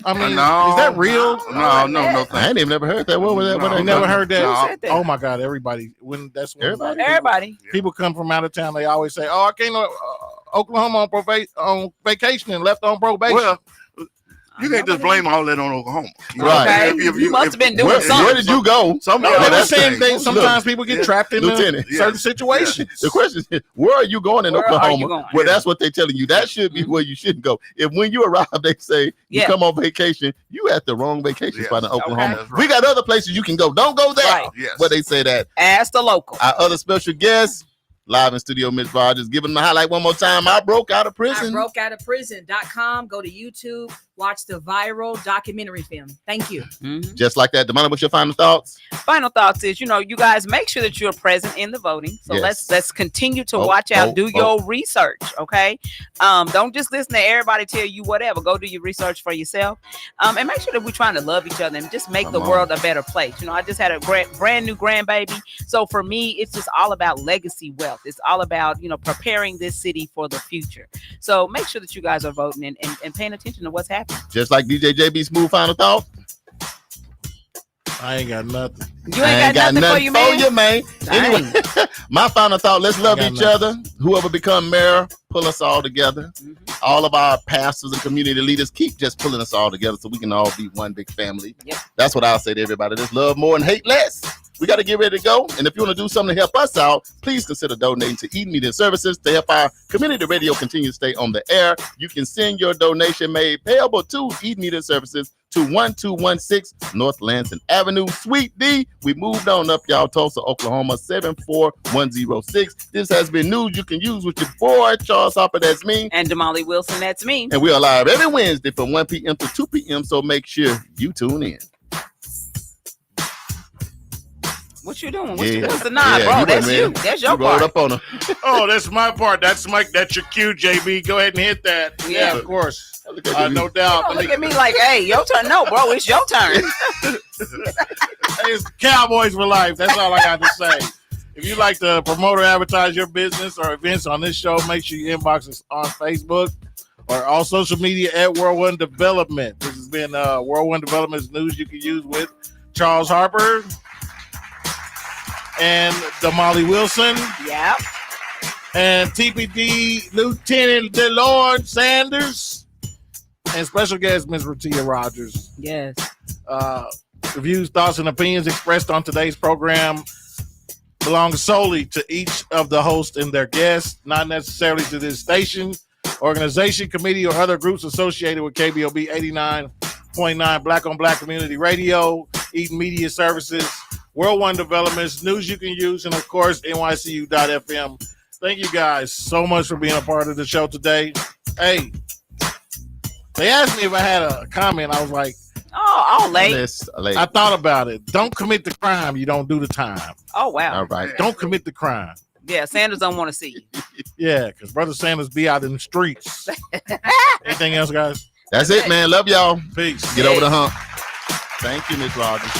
I mean, no, is that real? No. I ain't even never heard that. What was that? You never heard that? Who said that? Oh my God! Everybody, Everybody. People come from out of town. They always say, "Oh, I came to Oklahoma on vacation and left on probation." Well, you can't just blame all that on Oklahoma. Right. Okay. You must have been doing something. Where did you go? Sometimes people get trapped in certain situations. The question is, where are you going in Oklahoma? Going? Well, that's what they're telling you. That should be where you shouldn't go. If when you arrive, they say you come on vacation, you at the wrong vacation spot in Oklahoma. Okay. We got other places you can go. Don't go there. Right. Yes. Where they say that. Ask the local. Our other special guest, live in studio, Ms. Rogers. Give them the highlight one more time. I broke out of prison. IbrokeOutOfPrison.com. Go to YouTube. Watch the viral documentary film. Thank you. Just like that. Damali, what's your final thoughts? Final thoughts is, you guys make sure that you're present in the voting. So let's continue to watch out. Do your research, okay? Don't just listen to everybody tell you whatever. Go do your research for yourself. And make sure that we're trying to love each other and just make the world a better place. I just had a brand new grandbaby. So for me, it's just all about legacy wealth. It's all about, preparing this city for the future. So make sure that you guys are voting and paying attention to what's happening. Just like DJ JB Smooth, final thought. I ain't got nothing. You ain't got nothing for you, man. Anyway, my final thought, let's love each other. Whoever become mayor, pull us all together. All of our pastors and community leaders, keep just pulling us all together so we can all be one big family. Yep. That's what I'll say to everybody. Let's love more and hate less. We got to get ready to go. And if you want to do something to help us out, please consider donating to Eden Media Services to help our community radio continue to stay on the air. You can send your donation made payable to Eden Media Services to 1216 North Lansing Avenue, Suite D. We moved on up, y'all. Tulsa, Oklahoma, 74106. This has been news you can use with your boy, Charles Hopper, that's me. And Damali Wilson, that's me. And we are live every Wednesday from 1 p.m. to 2 p.m. So make sure you tune in. What you doing? What's the nod, bro? That's you. That's your part. Up on her. Oh, that's my part. That's your cue, JB. Go ahead and hit that. Yeah, of course. No doubt. Don't look at me like, hey, your turn. No, bro, it's your turn. It's Cowboys for life. That's all I got to say. If you like to promote or advertise your business or events on this show, make sure you inbox us on Facebook or all social media at World One Development. This has been World One Development's news you can use with Charles Harper and Damali Wilson. Yep. And TPD Lieutenant DeLord Sanders. And special guest, Ms. Ratia Rogers. Yes. The views, thoughts, and opinions expressed on today's program belong solely to each of the hosts and their guests, not necessarily to this station, organization, committee, or other groups associated with KBOB 89.9 Black on Black Community Radio, Eden Media Services, World One Developments, news you can use, and of course, NYCU.FM. Thank you guys so much for being a part of the show today. Hey, they asked me if I had a comment. I was like, late. I thought about it. Don't commit the crime. You don't do the time. Oh, wow. All right. Don't commit the crime. Yeah, Sanders don't want to see you. Yeah, because Brother Sanders be out in the streets. Anything else, guys? That's it, man. Love y'all. Peace. Get over the hump. Thank you, Ms. Rogers.